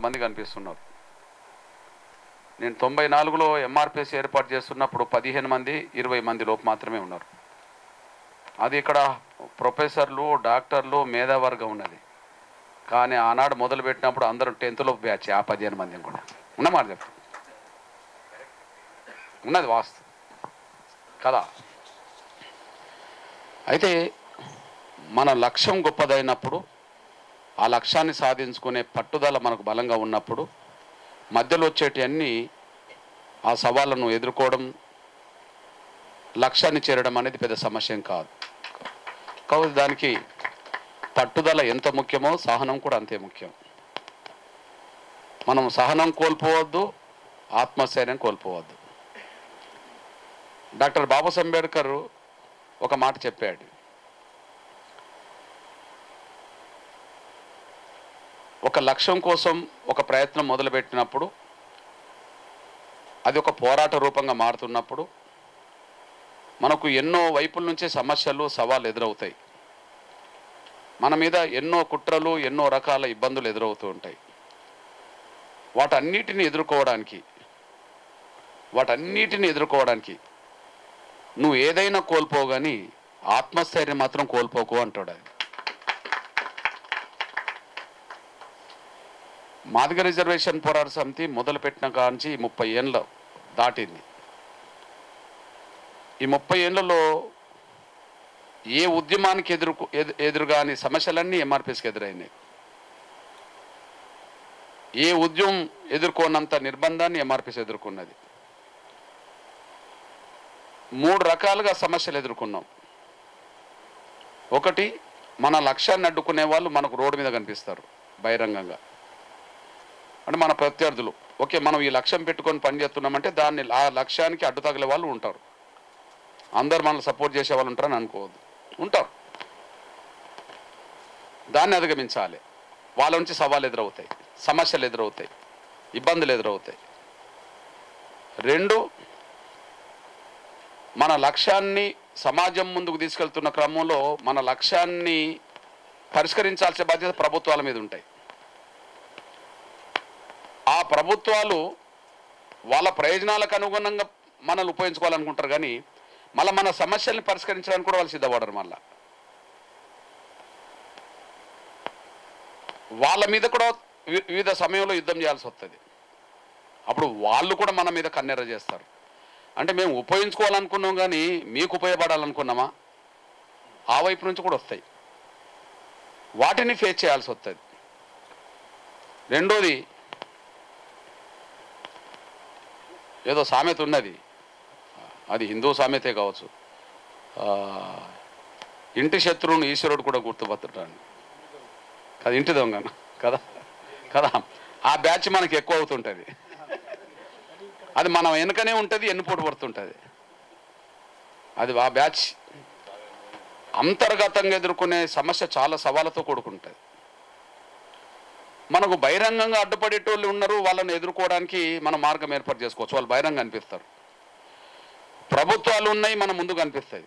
మంది కనిపిస్తున్నారు. నేను 94లో ఎంఆర్పిఎస్ ఏర్పాటు చేస్తున్నప్పుడు 15 మంది 20 మంది లోపు మాత్రమే ఉన్నారు. అది ఇక్కడ ప్రొఫెసర్లు, డాక్టర్లు, మేధావర్గం ఉన్నది. కానీ ఆనాడు మొదలుపెట్టినప్పుడు అందరూ 10th లోపు బ్యాచ్. ఆ 15 మందిని కూడా ఉన్నమాట చెప్పు ఉన్నది వాస్తు కదా. అయితే మన లక్ష్యం గొప్పదైనప్పుడు, ఆ లక్ష్యాన్ని సాధించుకునే పట్టుదల మనకు బలంగా ఉన్నప్పుడు, మధ్యలో వచ్చేటివన్నీ ఆ సవాళ్ళను ఎదుర్కోవడం, లక్ష్యాన్ని చేరడం అనేది పెద్ద సమస్య కాదు. కాబట్టి దానికి పట్టుదల ఎంత ముఖ్యమో సహనం కూడా అంతే ముఖ్యం. మనం సహనం కోల్పోవద్దు, ఆత్మస్థైర్యం కోల్పోవద్దు. డాక్టర్ బాబాసాహెబ్ అంబేద్కర్ ఒక మాట చెప్పాడు. ఒక లక్ష్యం కోసం ఒక ప్రయత్నం మొదలుపెట్టినప్పుడు, అది ఒక పోరాట రూపంగా మారుతున్నప్పుడు మనకు ఎన్నో వైపుల నుంచి సమస్యలు, సవాళ్ళు ఎదురవుతాయి. మన మీద ఎన్నో కుట్రలు, ఎన్నో రకాల ఇబ్బందులు ఎదురవుతూ ఉంటాయి. వాటన్నిటిని ఎదుర్కోవడానికి నువ్వు ఏదైనా కోల్పోవు, కానీ ఆత్మస్థైర్యం మాత్రం కోల్పోకు అంటాడు. అది మాదిగ రిజర్వేషన్ పోరాట సమితి మొదలుపెట్టిన కాంచి 30 ఏళ్ళు దాటింది. ఈ 30 ఏళ్లలో ఏ ఉద్యమానికి ఎదురుగాని సమస్యలన్నీ ఎంఆర్పిఎస్కి ఎదురైనాయి. ఏ ఉద్యమం ఎదుర్కోనంత నిర్బంధాన్ని ఎంఆర్పిఎస్ ఎదుర్కొన్నది. 3 రకాలుగా సమస్యలు ఎదుర్కొన్నాం. ఒకటి, మన లక్ష్యాన్ని అడ్డుకునే వాళ్ళు మనకు రోడ్డు మీద కనిపిస్తారు బహిరంగంగా. అంటే మన ప్రత్యర్థులు. ఓకే, మనం ఈ లక్ష్యం పెట్టుకొని పనిచేస్తున్నామంటే ఆ లక్ష్యానికి అడ్డు తగిలే వాళ్ళు ఉంటారు. అందరు మనల్ని సపోర్ట్ చేసే వాళ్ళు ఉంటారని అనుకోవద్దు, ఉంటారు. దాన్ని అధిగమించాలి. వాళ్ళ నుంచి సవాళ్ళు ఎదురవుతాయి, సమస్యలు ఎదురవుతాయి, ఇబ్బందులు ఎదురవుతాయి. 2, మన లక్ష్యాన్ని సమాజం ముందుకు తీసుకెళ్తున్న క్రమంలో మన లక్ష్యాన్ని పరిష్కరించాల్సిన బాధ్యత ప్రభుత్వాల మీద ఉంటాయి. ఆ ప్రభుత్వాలు వాళ్ళ ప్రయోజనాలకు అనుగుణంగా మనల్ని ఉపయోగించుకోవాలనుకుంటారు, కానీ మళ్ళీ మన సమస్యల్ని పరిష్కరించడానికి కూడా వాళ్ళు సిద్ధపడరు. మళ్ళా వాళ్ళ మీద కూడా వివిధ సమయంలో యుద్ధం చేయాల్సి వస్తుంది. అప్పుడు వాళ్ళు కూడా మన మీద కన్నెర్ర చేస్తారు. అంటే మేము ఉపయోగించుకోవాలనుకున్నాం, కానీ మీకు ఉపయోగపడాలనుకున్నామా? ఆ వైపు నుంచి కూడా వస్తాయి. వాటిని ఫేస్ చేయాల్సి వస్తుంది. రెండోది, ఏదో సామెత ఉన్నది, అది హిందూ సామెతే కావచ్చు, ఇంటి శత్రువును ఈశ్వరుడు కూడా గుర్తుపట్టడాన్ని కదా, ఇంటి దొంగ కదా కదా. ఆ బ్యాచ్ మనకి ఎక్కువ అవుతుంటుంది. అది మనం వెనుకనే ఉంటుంది, ఎన్నుపోటు పడుతుంటుంది. అది ఆ బ్యాచ్ అంతర్గతంగా ఎదుర్కొనే సమస్య చాలా సవాళ్ళతో కూడుకుంటుంది. మనకు బహిరంగంగా అడ్డుపడేటోళ్ళు ఉన్నారు, వాళ్ళని ఎదుర్కోవడానికి మన మార్గం ఏర్పాటు చేసుకోవచ్చు. వాళ్ళు బహిరంగంగా అనిపిస్తారు. ప్రభుత్వాలు ఉన్నాయి, మన ముందు కనిపిస్తాయి.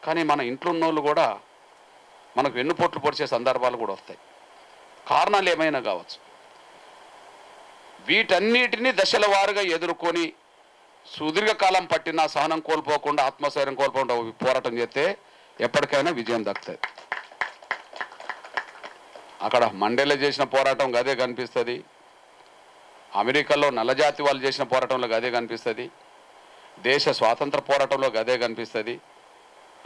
కానీ మన ఇంట్లో ఉన్నోళ్ళు కూడా మనకు వెన్నుపోట్లు పొడిచే సందర్భాలు కూడా వస్తాయి. కారణాలు ఏమైనా కావచ్చు. వీటన్నిటినీ దశల వారుగా ఎదుర్కొని సుదీర్ఘకాలం పట్టిన సహనం కోల్పోకుండా, ఆత్మస్థైర్యం కోల్పోకుండా పోరాటం చేస్తే ఎప్పటికైనా విజయం దక్కుతుంది. అక్కడ మండేలో చేసిన పోరాటం గదే కనిపిస్తుంది. అమెరికాలో నల్లజాతి వాళ్ళు చేసిన పోరాటంలో గదే కనిపిస్తుంది. దేశ స్వాతంత్ర పోరాటంలో గదే కనిపిస్తుంది.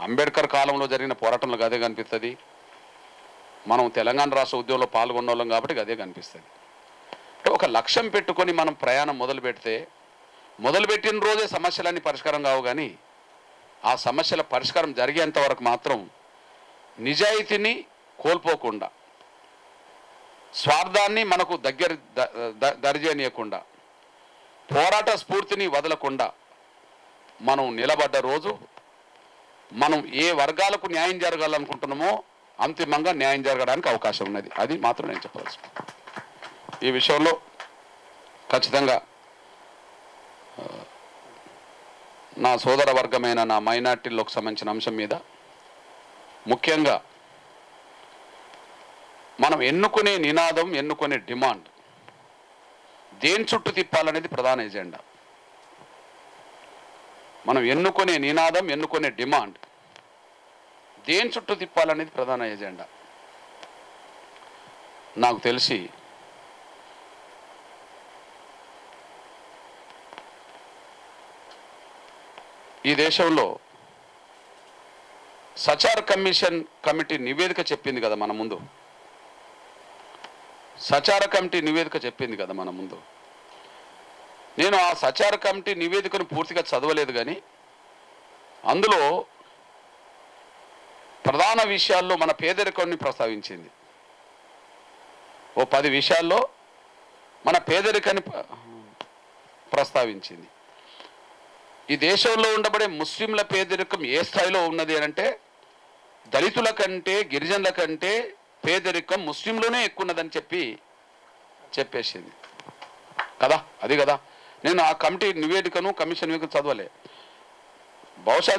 అంబేద్కర్ కాలంలో జరిగిన పోరాటంలో గదే కనిపిస్తుంది. మనం తెలంగాణ రాష్ట్ర ఉద్యమంలో పాల్గొన్న వాళ్ళం కాబట్టి గదే కనిపిస్తుంది. అంటే ఒక లక్ష్యం పెట్టుకొని మనం ప్రయాణం మొదలుపెట్టిన రోజే సమస్యలన్నీ పరిష్కారం కావు, కానీ ఆ సమస్యల పరిష్కారం జరిగేంత వరకు మాత్రం నిజాయితీని కోల్పోకుండా, స్వార్థాన్ని మనకు దరిచేయనీయకుండా, పోరాట స్ఫూర్తిని వదలకుండా మనం నిలబడ్డ రోజు మనం ఏ వర్గాలకు న్యాయం జరగాలనుకుంటున్నామో అంతిమంగా న్యాయం జరగడానికి అవకాశం ఉన్నది. అది మాత్రం నేను చెప్పవచ్చు. ఈ విషయంలో ఖచ్చితంగా నా సోదర వర్గమైన నా మైనార్టీలకు సంబంధించిన అంశం మీద ముఖ్యంగా మనం ఎన్నుకునే నినాదం, ఎన్నుకునే డిమాండ్ దేని చుట్టూ తిప్పాలనేది ప్రధాన ఎజెండా. మనం ఎన్నుకునే నినాదం, ఎన్నుకునే డిమాండ్ దేని చుట్టూ తిప్పాలనేది ప్రధాన ఎజెండా. నాకు తెలిసి ఈ దేశంలో సచార్ కమిటీ నివేదిక చెప్పింది కదా మన ముందు. సచార కమిటీ నివేదిక చెప్పింది కదా మన ముందు. నేను ఆ సచార కమిటీ నివేదికను పూర్తిగా చదవలేదు, కానీ అందులో ప్రధాన విషయాల్లో మన పేదరికాన్ని ప్రస్తావించింది. ఓ 10 విషయాల్లో మన పేదరికాన్ని ప్రస్తావించింది. ఈ దేశంలో ఉండబడే ముస్లింల పేదరికం ఏ స్థాయిలో ఉన్నది అంటే, దళితుల కంటే గిరిజనుల కంటే పేదరికం ముస్లింలోనే ఎక్కువ ఉన్నదని చెప్పేసింది కదా. అది కదా, నేను ఆ కమిటీ నివేదికను, కమిషన్ నివేదిక చదవలే. బహుశా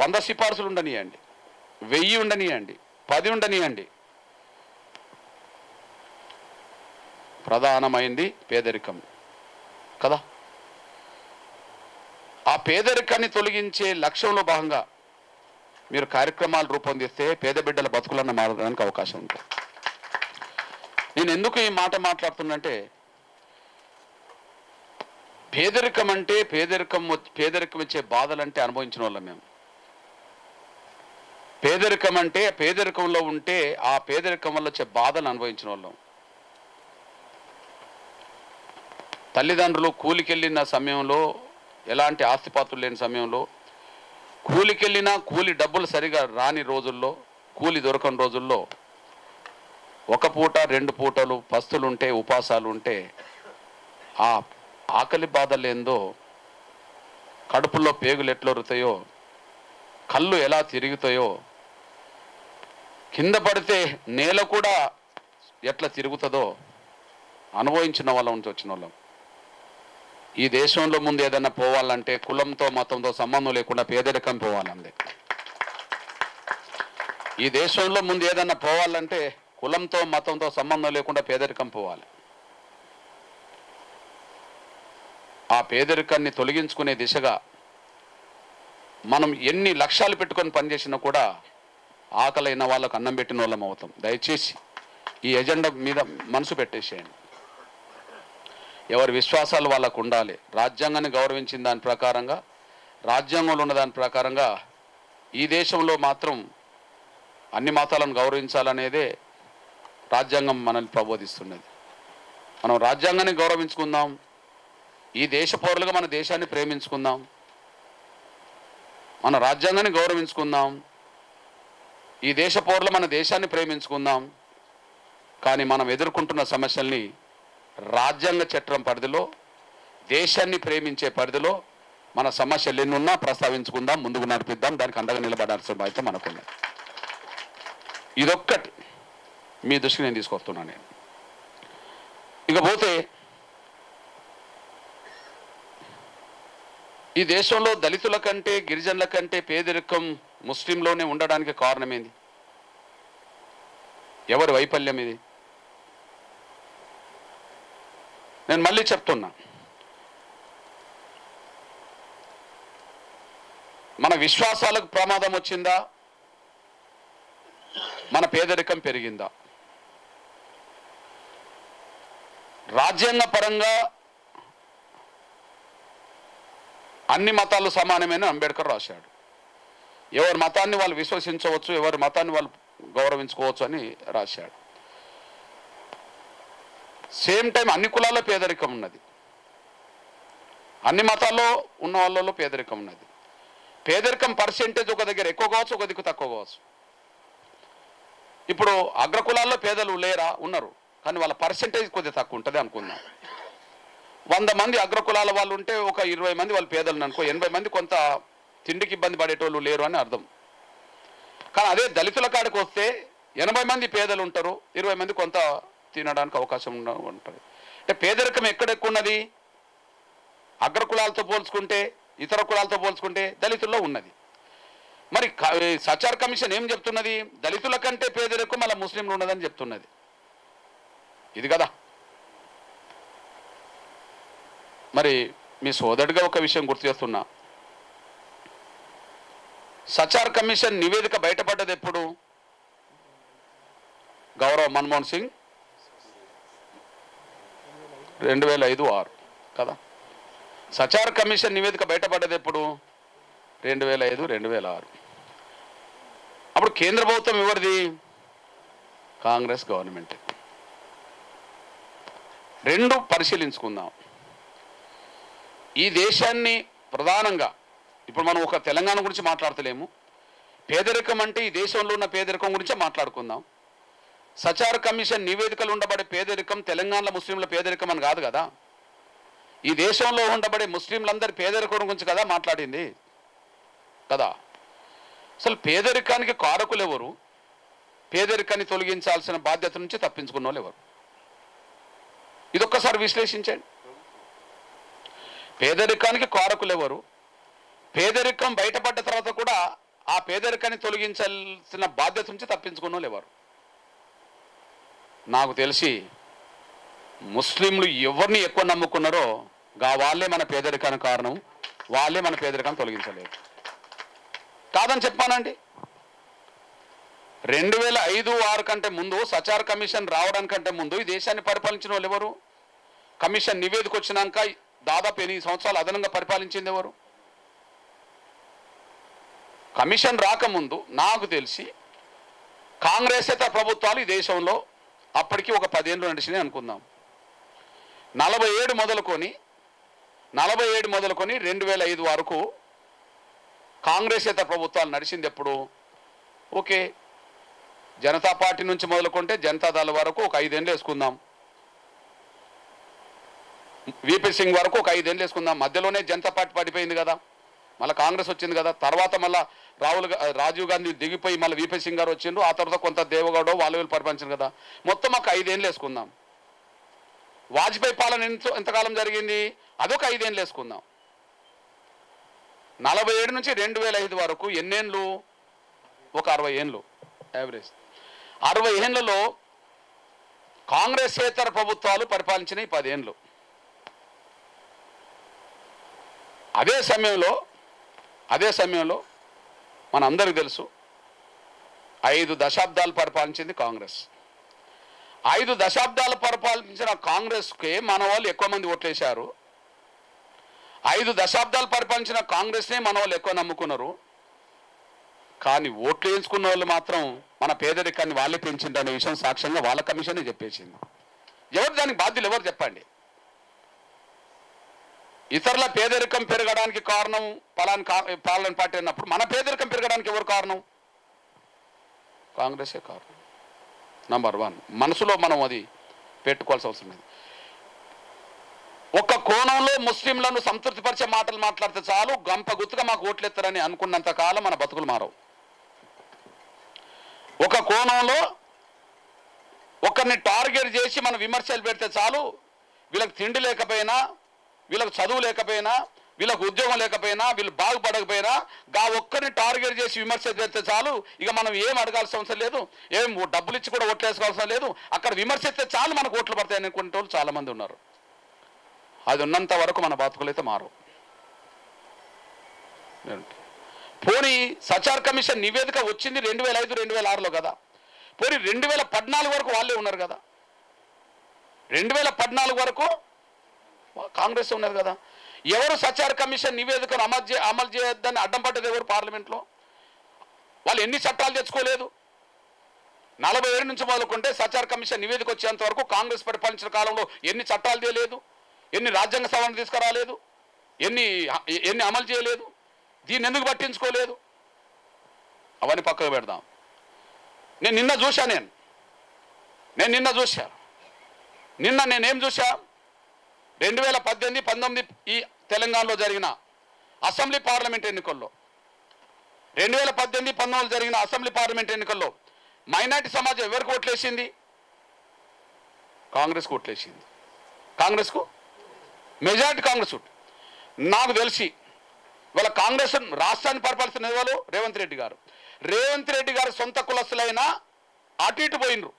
100 సిఫార్సులు ఉండనియండి, 1000 ఉండనియండి, 10 ఉండనియండి, ప్రధానమైంది పేదరికం కదా. ఆ పేదరికాన్ని తొలగించే లక్ష్యంలో భాగంగా మీరు కార్యక్రమాలు రూపొందిస్తే పేద బిడ్డల బతుకులను మారడానికి అవకాశం ఉంటుంది. నేను ఎందుకు ఈ మాట మాట్లాడుతున్నంటే, పేదరికం అంటే పేదరికం వచ్చే బాధలంటే అనుభవించిన వాళ్ళం మేము. పేదరికం అంటే పేదరికంలో ఉంటే ఆ పేదరికం వల్ల వచ్చే బాధలు అనుభవించిన వాళ్ళం. తల్లిదండ్రులు కూలికెళ్ళిన సమయంలో, ఎలాంటి ఆస్తిపాతులు లేని సమయంలో, కూలికెళ్ళినా కూలి డబ్బులు సరిగా రాని రోజుల్లో, కూలి దొరకని రోజుల్లో 1 పూట 2 పూటలు పస్తులుంటే, ఉపాసాలు ఉంటే ఆ ఆకలి బాధలు ఏందో, కడుపుల్లో పేగులు ఎట్లొరుతాయో, కళ్ళు ఎలా తిరుగుతాయో, కింద పడితే నేల కూడా ఎట్లా తిరుగుతుందో అనుభవించిన వాళ్ళ నుంచి వచ్చిన వాళ్ళం. ఈ దేశంలో ముందు ఏదైనా పోవాలంటే కులంతో మతంతో సంబంధం లేకుండా పేదరికం పోవాలండి. ఈ దేశంలో ముందు ఏదైనా పోవాలంటే కులంతో మతంతో సంబంధం లేకుండా పేదరికం పోవాలి. ఆ పేదరికాన్ని తొలగించుకునే దిశగా మనం ఎన్ని లక్ష్యాలు పెట్టుకొని పనిచేసినా కూడా ఆకలైన వాళ్ళకు అన్నం పెట్టిన వాళ్ళం అవుతాం. దయచేసి ఈ ఎజెండా మీద మనసు పెట్టేసేయండి. ఎవరి విశ్వాసాలు వాళ్ళకు ఉండాలి. రాజ్యాంగాన్ని గౌరవించిన దాని ప్రకారంగా, రాజ్యాంగంలో ఉన్న దాని ప్రకారంగా ఈ దేశంలో మాత్రం అన్ని మతాలను గౌరవించాలనేదే రాజ్యాంగం మనల్ని ప్రబోధిస్తున్నది. మనం రాజ్యాంగాన్ని గౌరవించుకుందాం, ఈ దేశ పౌరులుగా మన దేశాన్ని ప్రేమించుకుందాం, మన రాజ్యాంగాన్ని గౌరవించుకుందాం, ఈ దేశ పౌరులు మన దేశాన్ని ప్రేమించుకుందాం. కానీ మనం ఎదుర్కొంటున్న సమస్యల్ని రాజ్యాంగ చట్టం పరిధిలో, దేశాన్ని ప్రేమించే పరిధిలో మన సమస్యలు ఎన్నున్నా ప్రస్తావించుకుందాం, ముందుకు నడిపిద్దాం, దానికి అండగా నిలబడాల్సిన బాధ్యత మనకున్నది. ఇదొక్కటి మీ దృష్టికి నేను తీసుకొస్తున్నాను. నేను ఇకపోతే ఈ దేశంలో దళితుల కంటే గిరిజనుల కంటే పేదరికం ముస్లింలోనే ఉండడానికి కారణం ఏంది? ఎవరి వైఫల్యం ఇది? నేను మళ్ళీ చెప్తున్నా, మన విశ్వాసాలకు ప్రమాదం వచ్చిందా? మన పేదరికం పెరిగిందా? రాజ్యాంగ పరంగా అన్ని మతాలు సమానమైన అంబేద్కర్ రాశాడు. ఎవరి మతాన్ని వాళ్ళు విశ్వసించవచ్చు, ఎవరి మతాన్ని వాళ్ళు గౌరవించుకోవచ్చు అని రాశాడు. సేమ్ టైం అన్ని కులాల్లో పేదరికం ఉన్నది, అన్ని మతాల్లో ఉన్న వాళ్ళలో పేదరికం ఉన్నది. పేదరికం పర్సెంటేజ్ ఒక దగ్గర ఎక్కువ కావచ్చు, ఒక దిక్కు తక్కువ కావచ్చు. ఇప్పుడు అగ్రకులాల్లో పేదలు లేరా? ఉన్నారు, కానీ వాళ్ళ పర్సెంటేజ్ కొద్దిగా తక్కువ ఉంటుంది అనుకుందాం. 100 మంది అగ్రకులాల వాళ్ళు ఉంటే ఒక 20 మంది వాళ్ళు పేదలు అనుకో, 80 మంది కొంత తిండికి ఇబ్బంది పడేటోళ్ళు లేరు అని అర్థం. కానీ అదే దళితుల కాడికి వస్తే 80 మంది పేదలు ఉంటారు, 20 మంది కొంత తినడానికి అవకాశం ఉంటుంది. అంటే పేదరికం ఎక్కడ ఎక్కువ ఉన్నది? అగ్రకులాలతో పోల్చుకుంటే, ఇతర కులాలతో పోల్చుకుంటే దళితుల్లో ఉన్నది. మరి సచార్ కమిషన్ ఏం చెప్తున్నది? దళితుల కంటే పేదరికం మళ్ళీ ముస్లింలు ఉన్నదని చెప్తున్నది. ఇది కదా. మరి మీ సోదరుడిగా ఒక విషయం గుర్తు చేస్తున్నా, సచార్ కమిషన్ నివేదిక బయటపడ్డది ఎప్పుడు? గౌరవ మన్మోహన్ సింగ్ 2005-6 కదా. సచార్ కమిషన్ నివేదిక బయటపడ్డది ఎప్పుడు? 2005-2006. అప్పుడు కేంద్ర ప్రభుత్వం ఎవరిది? కాంగ్రెస్ గవర్నమెంట్. రెండు పరిశీలించుకుందాం. ఈ దేశాన్ని ప్రధానంగా ఇప్పుడు మనం ఒక తెలంగాణ గురించి మాట్లాడతలేము, పేదరికం అంటే ఈ దేశంలో ఉన్న పేదరికం గురించే మాట్లాడుకుందాం. సచార్ కమిషన్ నివేదికలు ఉండబడే పేదరికం తెలంగాణలో ముస్లింల పేదరికం అని కాదు కదా, ఈ దేశంలో ఉండబడే ముస్లింలందరి పేదరికం గురించి కదా మాట్లాడింది కదా. అసలు పేదరికానికి కారకులు ఎవరు? పేదరికాన్ని తొలగించాల్సిన బాధ్యత నుంచి తప్పించుకున్న వాళ్ళు ఎవరు? ఇదొక్కసారి విశ్లేషించండి. పేదరికానికి కారకులు ఎవరు? పేదరికం బయటపడ్డ తర్వాత కూడా ఆ పేదరికాన్ని తొలగించాల్సిన బాధ్యత నుంచి తప్పించుకున్న వాళ్ళు ఎవరు? నాకు తెలిసి ముస్లింలు ఎవరిని ఎక్కువ నమ్ముకున్నారో వాళ్ళే మన పేదరికానికి కారణం, వాళ్ళే మన పేదరికాన్ని తొలగించలేదు. కాదని చెప్పానండి. 2005-6 కంటే ముందు, సచార్ కమిషన్ రావడానికంటే ముందు ఈ దేశాన్ని పరిపాలించిన వాళ్ళు ఎవరు? కమిషన్ నివేదిక వచ్చినాక దాదాపు 8 సంవత్సరాలు అదనంగా పరిపాలించింది ఎవరు? కమిషన్ రాకముందు నాకు తెలిసి కాంగ్రెసేతర ప్రభుత్వాలు ఈ దేశంలో అప్పటికి ఒక 10 ఏళ్ళు నడిచినాయి అనుకుందాం. 47 మొదలుకొని 2005 వరకు కాంగ్రెసేతర ప్రభుత్వాలు నడిచింది ఎప్పుడు? ఓకే, జనతా పార్టీ నుంచి మొదలుకుంటే జనతాదళ వరకు ఒక 5 ఏళ్ళు వేసుకుందాం, విపి సింగ్ వరకు ఒక 5 ఏళ్ళు వేసుకుందాం. మధ్యలోనే జనతా పార్టీ పడిపోయింది కదా, మళ్ళీ కాంగ్రెస్ వచ్చింది కదా. తర్వాత మళ్ళీ రాజీవ్ గాంధీ దిగిపోయి మళ్ళీ విపి సింగ్ గారు వచ్చిండ్రు. ఆ తర్వాత కొంత దేవగౌడ వాళ్ళు పరిపాలించారు కదా. మొత్తం ఒక 5 ఏళ్ళు వేసుకుందాం. వాజ్పేయి పాలన ఎంతకాలం జరిగింది? అదొక 5 ఏళ్ళు వేసుకుందాం. 47 నుంచి 2005 వరకు ఎన్నేళ్ళు? ఒక 60 ఏళ్ళు యావరేజ్. 60 ఏళ్లలో కాంగ్రెసేతర ప్రభుత్వాలు పరిపాలించిన 10 ఏళ్ళు. అదే సమయంలో మనందరికీ తెలుసు 5 దశాబ్దాలు పరిపాలించింది కాంగ్రెస్. 5 దశాబ్దాలు పరిపాలించిన కాంగ్రెస్కే మన వాళ్ళు ఎక్కువ మంది ఓట్లేశారు. 5 దశాబ్దాలు పరిపాలించిన కాంగ్రెస్నే మన వాళ్ళు ఎక్కువ నమ్ముకున్నారు. కానీ ఓట్లు వేయించుకున్న వాళ్ళు మాత్రం మన పేదరికాన్ని వాళ్ళే పెంచింది అనే విషయం సాక్ష్యంగా వాళ్ళ కమిషనే చెప్పేసింది. ఎవరు దానికి బాధ్యులు? ఎవరు చెప్పండి? ఇతరుల పేదరికం పెరగడానికి కారణం పాలన పార్టీ అన్నప్పుడు మన పేదరికం పెరగడానికి ఎవరు కారణం? కాంగ్రెసే కారణం. నంబర్ 1 మనసులో మనం అది పెట్టుకోవాల్సిన అవసరం లేదు. ఒక కోణంలో ముస్లింలను సంతృప్తిపరిచే మాటలు మాట్లాడితే చాలు, గంప గుర్తుగా మాకు ఓట్లెత్తారని అనుకున్నంత కాలం మన బతుకులు మారవు. ఒక కోణంలో ఒకరిని టార్గెట్ చేసి మనం విమర్శలు పెడితే చాలు, వీళ్ళకి తిండి లేకపోయినా, వీళ్ళకి చదువు లేకపోయినా, వీళ్ళకు ఉద్యోగం లేకపోయినా, వీళ్ళు బాగుపడకపోయినా ఒక్కరిని టార్గెట్ చేసి విమర్శ చేస్తే చాలు, ఇక మనం ఏం అడగాల్సిన అవసరం లేదు, ఏం డబ్బులు ఇచ్చి కూడా ఓట్లు వేసుకోవాల్సిన లేదు, అక్కడ విమర్శిస్తే చాలు మనకు ఓట్లు పడతాయి అనుకునే వాళ్ళు చాలామంది ఉన్నారు. అది ఉన్నంత వరకు మన బతుకులు అయితే మారవు. పోనీ సచార్ కమిషన్ నివేదిక వచ్చింది 2005-2006లో కదా, పోనీ 2014 వరకు వాళ్ళే ఉన్నారు కదా, 2014 వరకు కాంగ్రెస్ ఉన్నారు కదా. ఎవరు సచార్ కమిషన్ నివేదికను అమలు చేయొద్దని అడ్డం పడ్డది ఎవరు? పార్లమెంట్లో. వాళ్ళు ఎన్ని చట్టాలు తెచ్చుకోలేదు. 47 నుంచి మొదలుకుంటే సచార్ కమిషన్ నివేదిక వచ్చేంత వరకు కాంగ్రెస్ పరిపాలించిన కాలంలో ఎన్ని చట్టాలు చేయలేదు, ఎన్ని రాజ్యాంగ సవరణ తీసుకురాలేదు, ఎన్ని అమలు చేయలేదు, దీన్ని ఎందుకు పట్టించుకోలేదు? అవన్నీ పక్కకు పెడదాం. నేను నిన్న చూసా నేనేం చూసా? 2018-19 ఈ తెలంగాణలో జరిగిన అసెంబ్లీ పార్లమెంట్ ఎన్నికల్లో 2018-19 జరిగిన అసెంబ్లీ పార్లమెంట్ ఎన్నికల్లో మైనార్టీ సమాజం ఎవరికి ఓట్లేసింది? కాంగ్రెస్కు ఓట్లేసింది. కాంగ్రెస్కు మెజారిటీ కాంగ్రెస్ ఓటు. నాకు తెలిసి ఇవాళ కాంగ్రెస్ రాష్ట్రాన్ని పరిపాలిస్తున్న ఎవరు? రేవంత్ రెడ్డి గారు సొంత కులస్తులైనా అటు ఇటు పోయినరు.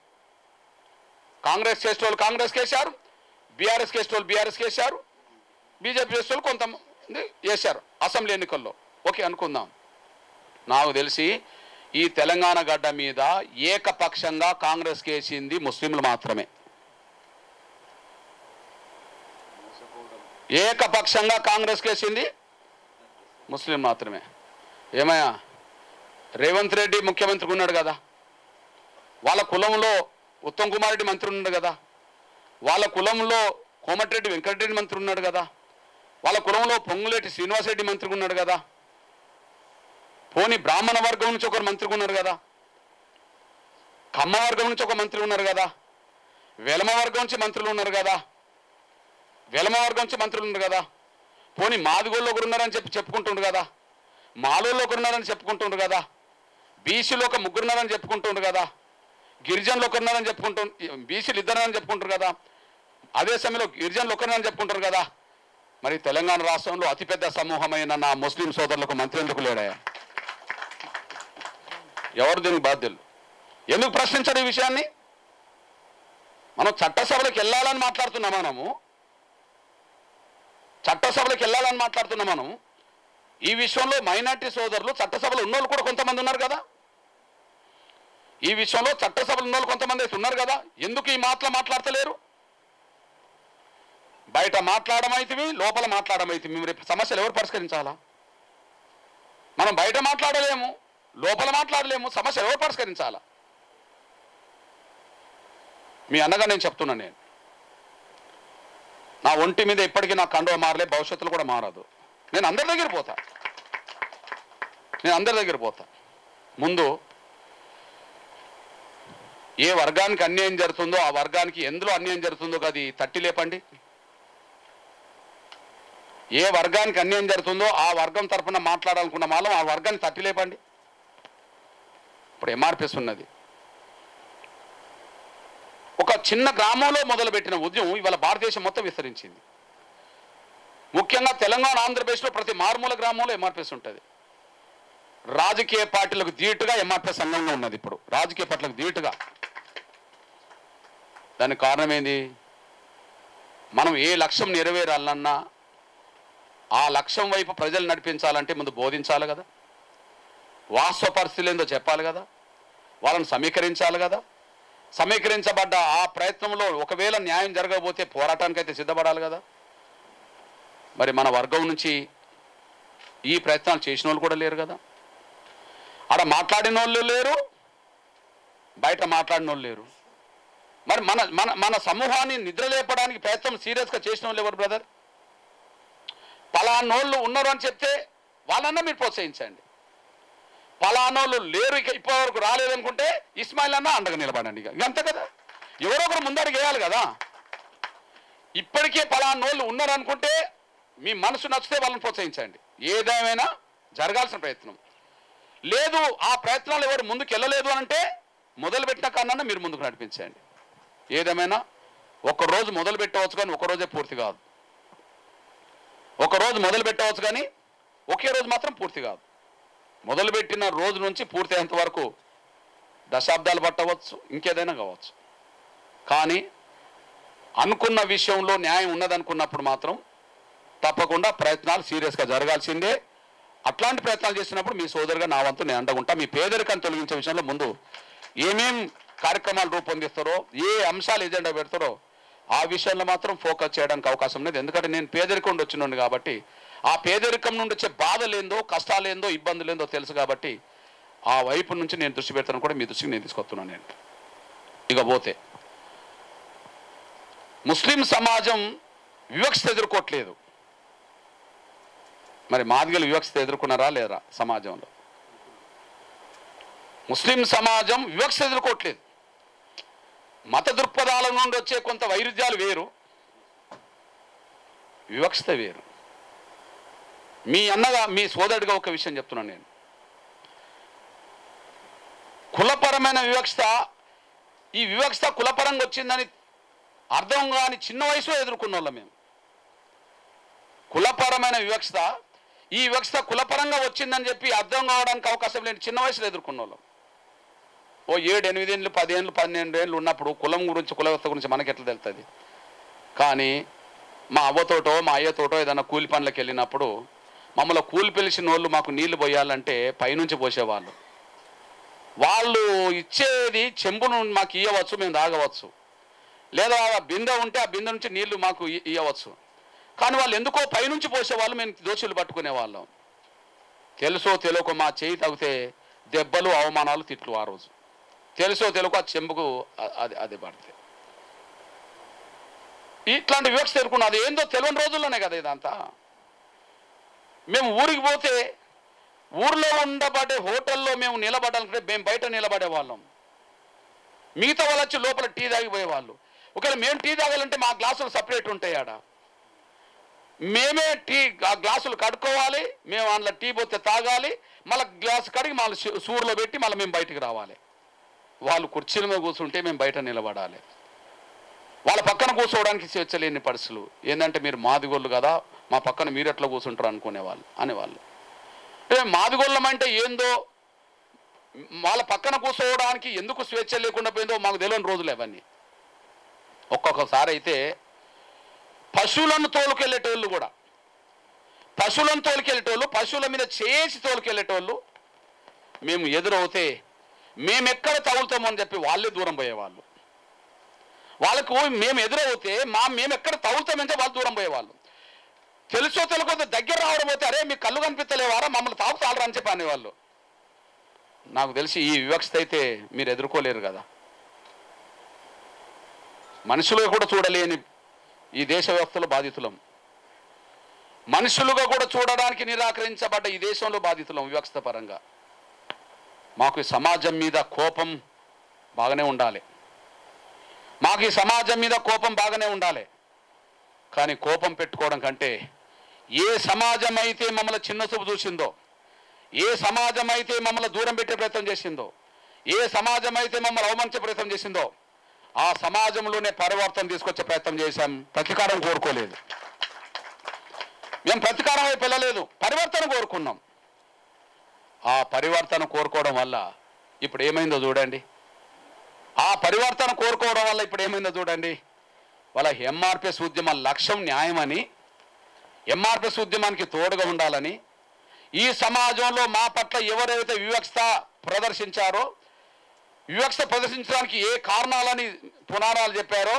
కాంగ్రెస్ చేసేటోళ్ళు కాంగ్రెస్ కేసారు, బీఆర్ఎస్ కేసేటోళ్ళు బీఆర్ఎస్ కేసారు, బీజేపీ చేసేవాళ్ళు కొంతమంది చేశారు అసెంబ్లీ ఎన్నికల్లో. ఓకే అనుకుందాం. నాకు తెలిసి ఈ తెలంగాణ గడ్డ మీద ఏకపక్షంగా కాంగ్రెస్ కేసింది ముస్లింలు మాత్రమే. ఏకపక్షంగా కాంగ్రెస్ కేసింది ముస్లిం మాత్రమే. ఏమయ్యా, రేవంత్ రెడ్డి ముఖ్యమంత్రిగా ఉన్నాడు కదా, వాళ్ళ కులంలో ఉత్తమ్ కుమార్ రెడ్డి మంత్రి ఉన్నాడు కదా, వాళ్ళ కులంలో కోమటిరెడ్డి వెంకటరెడ్డి మంత్రి ఉన్నాడు కదా, వాళ్ళ కులంలో పొంగులేటి శ్రీనివాసరెడ్డి మంత్రిగా ఉన్నాడు కదా, పోని బ్రాహ్మణ వర్గం నుంచి ఒకరు మంత్రిగా ఉన్నారు కదా, కమ్మ వర్గం నుంచి ఒక మంత్రి ఉన్నారు కదా, వెలమ వర్గం నుంచి మంత్రులు ఉన్నారు కదా, వెలమ వర్గం నుంచి మంత్రులు ఉన్నారు కదా, పోని మాదిగోళ్ళు ఒకరు ఉన్నారని చెప్పుకుంటుండ్రు కదా, మాలోళ్ళు ఒకరు ఉన్నారని చెప్పుకుంటుండ్రు కదా, బీసీలో ఒక ముగ్గురున్నారని చెప్పుకుంటుండ్రు కదా, గిరిజనులు ఒకరున్నారని బీసీలు ఇద్దరని చెప్పుకుంటారు కదా, అదే సమయంలో గిరిజనులు ఒకరినని చెప్పుకుంటారు కదా. మరి తెలంగాణ రాష్ట్రంలో అతిపెద్ద సమూహమైన నా ముస్లిం సోదరులకు మంత్రి ఎందుకు లేడా? ఎవరు దీనికి బాధ్యులు? ఎందుకు ప్రశ్నించరు ఈ విషయాన్ని? మనం చట్టసభలకు వెళ్ళాలని మాట్లాడుతున్నాం, మనం ఈ విషయంలో మైనార్టీ సోదరులు చట్టసభలో ఉన్నోళ్ళు కూడా కొంతమంది ఉన్నారు కదా, ఈ విషయంలో చట్టసభలు ఉన్నోళ్ళు కొంతమంది అయితే ఉన్నారు కదా. ఎందుకు ఈ మాట్లాడతలేరు? బయట మాట్లాడమైతివి, లోపల మాట్లాడమైతివి. రేపు సమస్యలు ఎవరు పరిష్కరించాలా? మనం బయట మాట్లాడలేము, లోపల మాట్లాడలేము, సమస్యలు ఎవరు పరిష్కరించాలా? మీ అన్నగా నేను చెప్తున్నా, నా ఒంటి మీద ఇప్పటికీ నా కండువ మారలే, భవిష్యత్తులో కూడా మారదు. నేను అందరి దగ్గర పోతా. ముందు ఏ వర్గానికి అన్యాయం జరుగుతుందో ఆ వర్గానికి ఎందులో అన్యాయం జరుగుతుందో అది తట్టి లేపండి. ఏ వర్గానికి అన్యాయం జరుగుతుందో ఆ వర్గం తరఫున మాట్లాడాలనుకున్న వాళ్ళం ఆ వర్గాన్ని తట్టి లేపండి. ఇప్పుడు ఎంఆర్పిఎస్ ఉన్నది, ఒక చిన్న గ్రామంలో మొదలుపెట్టిన ఉద్యమం ఇవాళ భారతదేశం మొత్తం విస్తరించింది. ముఖ్యంగా తెలంగాణ, ఆంధ్రప్రదేశ్లో ప్రతి మారుమూల గ్రామంలో ఎంఆర్పిఎస్ ఉంటుంది. రాజకీయ పార్టీలకు ధీటుగా ఎంఆర్పిఎస్ సంఘంగా ఉన్నది. ఇప్పుడు రాజకీయ పార్టీలకు ధీటుగా. దానికి కారణం ఏంది? మనం ఏ లక్ష్యం నెరవేరాలన్నా ఆ లక్ష్యం వైపు ప్రజలు నడిపించాలంటే ముందు బోధించాలి కదా, వాస్తవ పరిస్థితులు ఏందో చెప్పాలి కదా, వాళ్ళని సమీకరించాలి కదా. సమీకరించబడ్డ ఆ ప్రయత్నంలో ఒకవేళ న్యాయం జరగకపోతే పోరాటానికి అయితే సిద్ధపడాలి కదా. మరి మన వర్గం నుంచి ఈ ప్రయత్నాలు చేసిన వాళ్ళు కూడా లేరు కదా. ఆడ మాట్లాడిన వాళ్ళు లేరు, బయట మాట్లాడిన వాళ్ళు లేరు. మరి మన మన మన సమూహాన్ని నిద్రలేపడానికి ప్రయత్నం సీరియస్గా చేసిన వాళ్ళు ఎవరు బ్రదర్? పలానోళ్ళు ఉన్నారు అని చెప్తే వాళ్ళన్నా మీరు ప్రోత్సహించండి. పలానోళ్ళు లేరు, ఇక ఇప్పటివరకు రాలేదనుకుంటే ఇస్మాయిల్ అన్న అండగా నిలబడండి. ఇక అంతే కదా, ఎవరో ఒకరు ముందడుగు వేయాలి కదా. ఇప్పటికే పలానోళ్ళు ఉన్నారు అనుకుంటే మీ మనసు నచ్చితే వాళ్ళని ప్రోత్సహించండి. ఏదేమైనా జరగాల్సిన ప్రయత్నం లేదు, ఆ ప్రయత్నాలు ఎవరు ముందుకు వెళ్ళలేదు అనంటే మొదలుపెట్టిన కారణాన్ని మీరు ముందుకు నడిపించండి. ఏదేమైనా ఒక్కరోజు మొదలు పెట్టవచ్చు కానీ ఒకరోజే పూర్తి కాదు. ఒకరోజు మొదలు పెట్టవచ్చు కానీ ఒకే రోజు మాత్రం పూర్తి కాదు. మొదలుపెట్టిన రోజు నుంచి పూర్తి అయ్యేంత వరకు దశాబ్దాలు పట్టవచ్చు, ఇంకేదైనా కావచ్చు. కానీ అనుకున్న విషయంలో న్యాయం ఉన్నదనుకున్నప్పుడు మాత్రం తప్పకుండా ప్రయత్నాలు సీరియస్గా జరగాల్సిందే. అట్లాంటి ప్రయత్నాలు చేసినప్పుడు మీ సోదరుగా నా వంతు నేను అండగుంటా. మీ పేదరికాన్ని తొలగించే విషయంలో ముందు ఏమేం కార్యక్రమాలు రూపొందిస్తారో, ఏ అంశాలు ఎజెండా పెడతారో ఆ విషయంలో మాత్రం ఫోకస్ చేయడానికి అవకాశం లేదు. ఎందుకంటే నేను పేదరికం నుండి వచ్చినాను కాబట్టి ఆ పేదరికం నుండి వచ్చే బాధలేందో, కష్టాలేందో, ఇబ్బందులేందో తెలుసు కాబట్టి ఆ వైపు నుంచి నేను దృష్టి పెడతాను కూడా మీ దృష్టికి నేను తీసుకొస్తున్నాను. నేను ఇకపోతే ముస్లిం సమాజం వివక్షత ఎదుర్కోవట్లేదు. మరి మాదిగలు వివక్షత ఎదుర్కొన్నారా లేదా? సమాజంలో ముస్లిం సమాజం వివక్షత ఎదుర్కోవట్లేదు. మత దృక్పథాల నుండి వచ్చే కొంత వైరుధ్యాలు వేరు, వివక్షత వేరు. మీ అన్నగా, మీ సోదరుడిగా ఒక విషయం చెప్తున్నాను నేను. కులపరమైన వివక్షత, ఈ వివక్షత కులపరంగా వచ్చిందని అర్థం కాని చిన్న వయసులో ఎదుర్కొన్న వాళ్ళం మేము. కులపరమైన వివక్షత, ఈ వివక్షత కులపరంగా వచ్చిందని చెప్పి అర్థం కావడానికి అవకాశం లేని చిన్న వయసులో ఎదుర్కొన్న వాళ్ళం. ఓ 7, 8 ఏళ్ళు, 10 ఏళ్ళు, 12 ఏళ్ళు ఉన్నప్పుడు కులం గురించి, కుల వ్యవస్థ గురించి మనకి ఎట్లా తెలుస్తుంది? కానీ మా అవ్వతోటో మా అయ్యతోటో ఏదైనా కూలి పనులకు వెళ్ళినప్పుడు మమ్మల్ని కూలి పిలిచిన వాళ్ళు మాకు నీళ్లు పోయాలంటే పైనుంచి పోసేవాళ్ళు. వాళ్ళు ఇచ్చేది చెంబును మాకు ఇవ్వవచ్చు, మేము తాగవచ్చు, లేదా ఆ బిందె ఉంటే ఆ బిందె నుంచి నీళ్లు మాకు ఇవ్వచ్చు. కానీ వాళ్ళు ఎందుకో పైనుంచి పోసేవాళ్ళు, మేము దోషులు పట్టుకునేవాళ్ళం. తెలుసో తెలియకో మా చేయి తగితే దెబ్బలు, అవమానాలు, తిట్లు. ఆ రోజు తెలుసో తెలియకో ఆ చెంబుకు అది పడితే ఇట్లాంటి వివక్ష ఎదుర్కొన్నాం. అది ఏందో తెలియని రోజుల్లోనే కదా ఇదంతా. మేము ఊరికి పోతే ఊర్లో ఉండబడే హోటల్లో మేము నిలబడాలంటే మేము బయట నిలబడే వాళ్ళం. మిగతా వాళ్ళు వచ్చి లోపల టీ తాగిపోయేవాళ్ళు. ఒకవేళ మేము టీ తాగాలంటే మా గ్లాసులు సపరేట్ ఉంటాయి. ఆడ మేమే టీ ఆ గ్లాసులు కడుక్కోవాలి, మేము అందులో టీ పోతే తాగాలి, మళ్ళీ గ్లాసు కడిగి మళ్ళీ సూరులో పెట్టి మళ్ళీ మేము బయటికి రావాలి. వాళ్ళు కుర్చీల మీద కూర్చుంటే మేము బయట నిలబడాలి. వాళ్ళ పక్కన కూర్చోవడానికి స్వేచ్ఛలేని పరిస్థితులు. ఏంటంటే మీరు మాదిగోళ్ళు కదా, మా పక్కన మీరు ఎట్లా కూర్చుంటారు అనేవాళ్ళు. అంటే మాదిగోళ్ళం అంటే ఏందో, వాళ్ళ పక్కన కూర్చోవడానికి ఎందుకు స్వేచ్ఛ లేకుండా పోయిందో మాకు తెలియని రోజులు అవన్నీ. ఒక్కొక్కసారి అయితే పశువులను తోలుకెళ్ళేటోళ్ళు కూడా, పశువుల మీద చేసి తోలుకెళ్ళేటోళ్ళు మేము ఎదురవుతే మేమెక్కడ తగులుతామో అని చెప్పి వాళ్ళే దూరం పోయేవాళ్ళు. వాళ్ళకు మేము ఎదురవుతే మేము ఎక్కడ తగులుతామంటే వాళ్ళు దూరం పోయేవాళ్ళు. తెలుసో తెలియకపోతే దగ్గర రావడం పోతే అరే మీ కళ్ళు కనిపించలేవారా, మమ్మల్ని తాగుతారా అని చెప్పి అనేవాళ్ళు. నాకు తెలిసి ఈ వివక్షత అయితే మీరు ఎదుర్కోలేరు కదా. మనుషులుగా కూడా చూడలేని ఈ దేశ వ్యవస్థలో బాధితులం, మనుషులుగా కూడా చూడడానికి నిరాకరించబడ్డ ఈ దేశంలో బాధితులం వివక్షత పరంగా. మాకు ఈ సమాజం మీద కోపం బాగానే ఉండాలి, కానీ కోపం పెట్టుకోవడం కంటే ఏ సమాజం అయితే మమ్మల్ని చిన్న చూపు చూసిందో, ఏ సమాజం అయితే మమ్మల్ని దూరం పెట్టే ప్రయత్నం చేసిందో, ఏ సమాజం అయితే మమ్మల్ని అవమానించే ప్రయత్నం చేసిందో ఆ సమాజంలోనే పరివర్తన తీసుకొచ్చే ప్రయత్నం చేశాం. ప్రతీకారం కోరుకోలేదు, మేము ప్రతీకారం వైపు వెళ్ళలేదు, పరివర్తన కోరుకున్నాం. ఆ పరివర్తన కోరుకోవడం వల్ల ఇప్పుడు ఏమైందో చూడండి. వాళ్ళ ఎంఆర్పిఎస్ ఉద్యమ లక్ష్యం న్యాయమని, ఎంఆర్పిఎస్ ఉద్యమానికి తోడుగా ఉండాలని, ఈ సమాజంలో మా పట్ల ఎవరైతే వివక్ష ప్రదర్శించారో, వివక్ష ప్రదర్శించడానికి ఏ కారణాలని పునారాలు చెప్పారో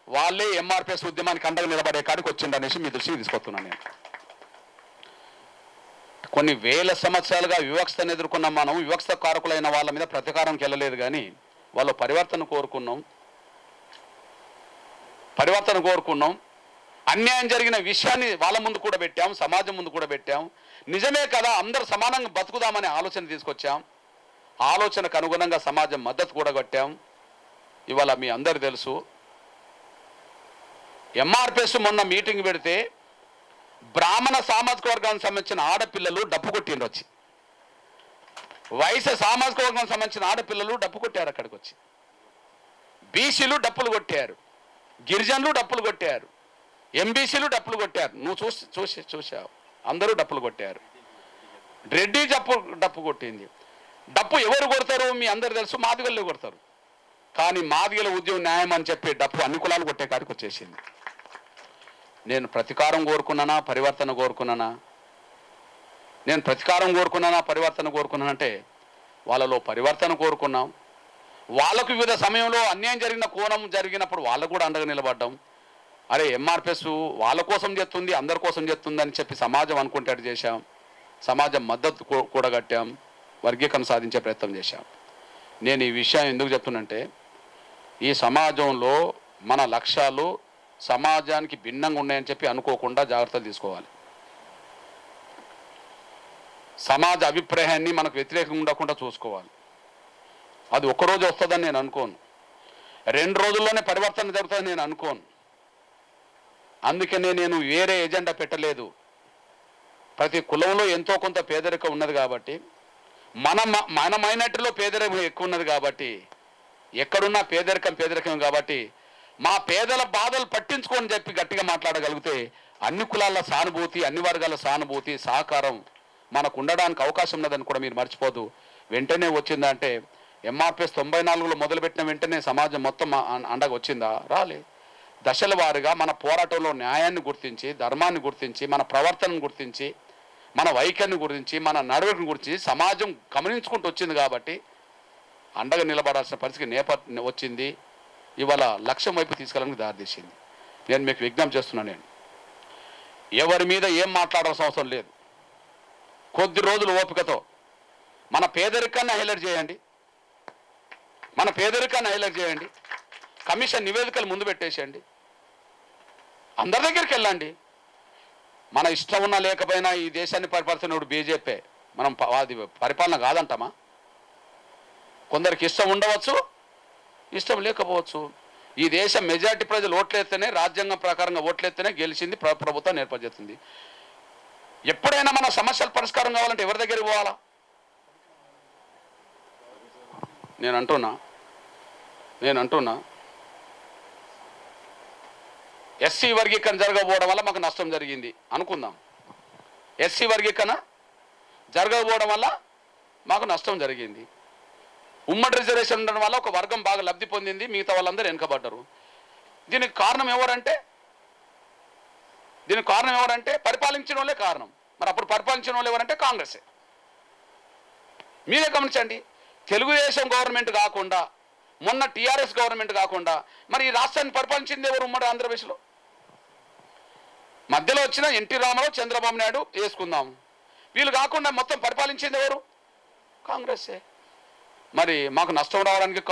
వాళ్ళే ఎంఆర్పిఎస్ ఉద్యమానికి అండగా నిలబడే కాడికి వచ్చిందనేసి మీ దృష్టికి తీసుకొస్తున్నాను నేను. కొన్ని వేల సంవత్సరాలుగా వివక్షను ఎదుర్కొన్న మనం వివక్ష కారకులైన వాళ్ళ మీద ప్రతీకారంకి వెళ్ళలేదు, కానీ వాళ్ళు పరివర్తన కోరుకున్నాం. అన్యాయం జరిగిన విషయాన్ని వాళ్ళ ముందు కూడా పెట్టాం, సమాజం ముందు కూడా పెట్టాం. నిజమే కదా, అందరూ సమానంగా బతుకుదామనే ఆలోచన తీసుకొచ్చాం. ఆలోచనకు అనుగుణంగా సమాజం మద్దతు కూడా కొట్టాం. ఇవాళ మీ అందరు తెలుసు, ఎంఆర్పిఎస్ మొన్న మీటింగ్ పెడితే బ్రాహ్మణ సామాజిక వర్గానికి సంబంధించిన ఆడపిల్లలు డప్పు కొట్టిండ్రు వచ్చి, వైశ్య సామాజిక వర్గానికి సంబంధించిన ఆడపిల్లలు డప్పు కొట్టారు. అక్కడికి వచ్చి బీసీలు డప్పులు కొట్టారు, గిరిజనులు డప్పులు కొట్టారు, ఎంబీసీలు డప్పులు కొట్టారు. నువ్వు చూసావు, అందరూ డప్పులు కొట్టారు. రెడ్డి డప్పు కొట్టింది. డప్పు ఎవరు కొడతారు మీ అందరు తెలుసు, మాదిగల్లో కొడతారు. కానీ మాదిగల ఉద్యమం న్యాయం అని చెప్పి డప్పు అన్ని కులాలు కొట్టే కాడికి వచ్చేసింది. నేను ప్రతీకారం కోరుకున్నానా, పరివర్తన కోరుకున్నానంటే వాళ్ళలో పరివర్తన కోరుకున్నాం. వాళ్ళకు వివిధ సమయంలో అన్యాయం జరిగిన కోణం జరిగినప్పుడు వాళ్ళకు కూడా అండగా నిలబడ్డాం. అరే ఎంఆర్పిఎస్ వాళ్ళ కోసం చేస్తుంది, అందరి కోసం చేస్తుంది అని చెప్పి సమాజం అనుకుంటేట్టు చేశాం. సమాజం మద్దతు కూడగట్టాం, వర్గీకరణ సాధించే ప్రయత్నం చేశాం. నేను ఈ విషయం ఎందుకు చెప్తున్నంటే, ఈ సమాజంలో మన లక్ష్యాలు సమాజానికి భిన్నంగా ఉన్నాయని చెప్పి అనుకోకుండా జాగ్రత్తలు తీసుకోవాలి. సమాజ అభిప్రాయాన్ని మనకు వ్యతిరేకంగా ఉండకుండా చూసుకోవాలి. అది ఒక్కరోజు వస్తుందని నేను అనుకోను, 2 రోజుల్లోనే పరివర్తన జరుగుతుందని నేను అనుకోను. అందుకనే నేను వేరే ఎజెండా పెట్టలేదు. ప్రతి కులంలో ఎంతో కొంత పేదరికం ఉన్నది కాబట్టి, మన మైనార్టీలో పేదరికం ఎక్కువ ఉన్నది కాబట్టి, ఎక్కడున్నా పేదరికం కాబట్టి మా పేదల బాధలు పట్టించుకొని చెప్పి గట్టిగా మాట్లాడగలిగితే అన్ని కులాల సానుభూతి, అన్ని వర్గాల సానుభూతి, సహకారం మనకు ఉండడానికి అవకాశం ఉన్నదని కూడా మీరు మర్చిపోదు. వెంటనే వచ్చిందంటే ఎంఆర్పిఎస్ 94లో మొదలుపెట్టిన వెంటనే సమాజం మొత్తం అండగా వచ్చిందా? రాలే. దశల వారీగా మన పోరాటంలో న్యాయాన్ని గుర్తించి, ధర్మాన్ని గుర్తించి, మన ప్రవర్తనను గుర్తించి, మన వైఖరిని గురించి, మన నడవడిని గురించి సమాజం గమనించుకుంటూ వచ్చింది కాబట్టి అండగా నిలబడాల్సిన పరిస్థితి వచ్చింది. ఇవాళ లక్ష్యం వైపు తీసుకెళ్ళడానికి దారితీసింది. నేను మీకు విజ్ఞప్తి చేస్తున్నాను. నేను ఎవరి మీద ఏం మాట్లాడాల్సిన అవసరం లేదు. కొద్ది రోజులు ఓపికతో మన పేదరికాన్ని హైలైట్ చేయండి, మన పేదరికాన్ని హైలైట్ చేయండి. కమిషన్ నివేదికలు ముందు పెట్టేసేయండి, అందరి దగ్గరికి వెళ్ళండి. మన ఇష్టం ఉన్నా లేకపోయినా ఈ దేశాన్ని పరిపాలిస్తున్నప్పుడు బీజేపీ, మనం అది పరిపాలన కాదంటామా? కొందరికి ఇష్టం ఉండవచ్చు, ఇష్టం లేకపోవచ్చు. ఈ దేశం మెజారిటీ ప్రజలు ఓట్లేస్తేనే, రాజ్యాంగం ప్రకారంగా ఓట్లేస్తేనే గెలిచింది ప్రభుత్వం ఏర్పడుతుంది. ఎప్పుడైనా మన సమస్యల పరిష్కారం కావాలంటే ఎవరి దగ్గరికి పోవాలా? నేను అంటున్నా ఎస్సీ వర్గీకరణ జరగకపోవడం వల్ల మాకు నష్టం జరిగింది అనుకుందాం. ఎస్సీ వర్గీకరణ జరగకపోవడం వల్ల మాకు నష్టం జరిగింది. ఉమ్మడి రిజర్వేషన్ ఉండడం వల్ల ఒక వర్గం బాగా లబ్ధి పొందింది, మిగతా వాళ్ళందరూ వెనుకబడ్డారు. దీనికి కారణం ఎవరంటే పరిపాలించిన వాళ్ళే కారణం. మరి అప్పుడు పరిపాలించిన వాళ్ళు ఎవరంటే కాంగ్రెసే. మీరే గమనించండి. తెలుగుదేశం గవర్నమెంట్ కాకుండా, మొన్న టీఆర్ఎస్ గవర్నమెంట్ కాకుండా మరి ఈ రాష్ట్రాన్ని పరిపాలించింది ఎవరు? ఉమ్మడి ఆంధ్రప్రదేశ్లో మధ్యలో వచ్చిన ఎన్టీ రామారావు, చంద్రబాబు నాయుడు వేసుకుందాం. వీళ్ళు కాకుండా మొత్తం పరిపాలించింది ఎవరు? కాంగ్రెసే. మరి మాకు నష్టం రావడానికి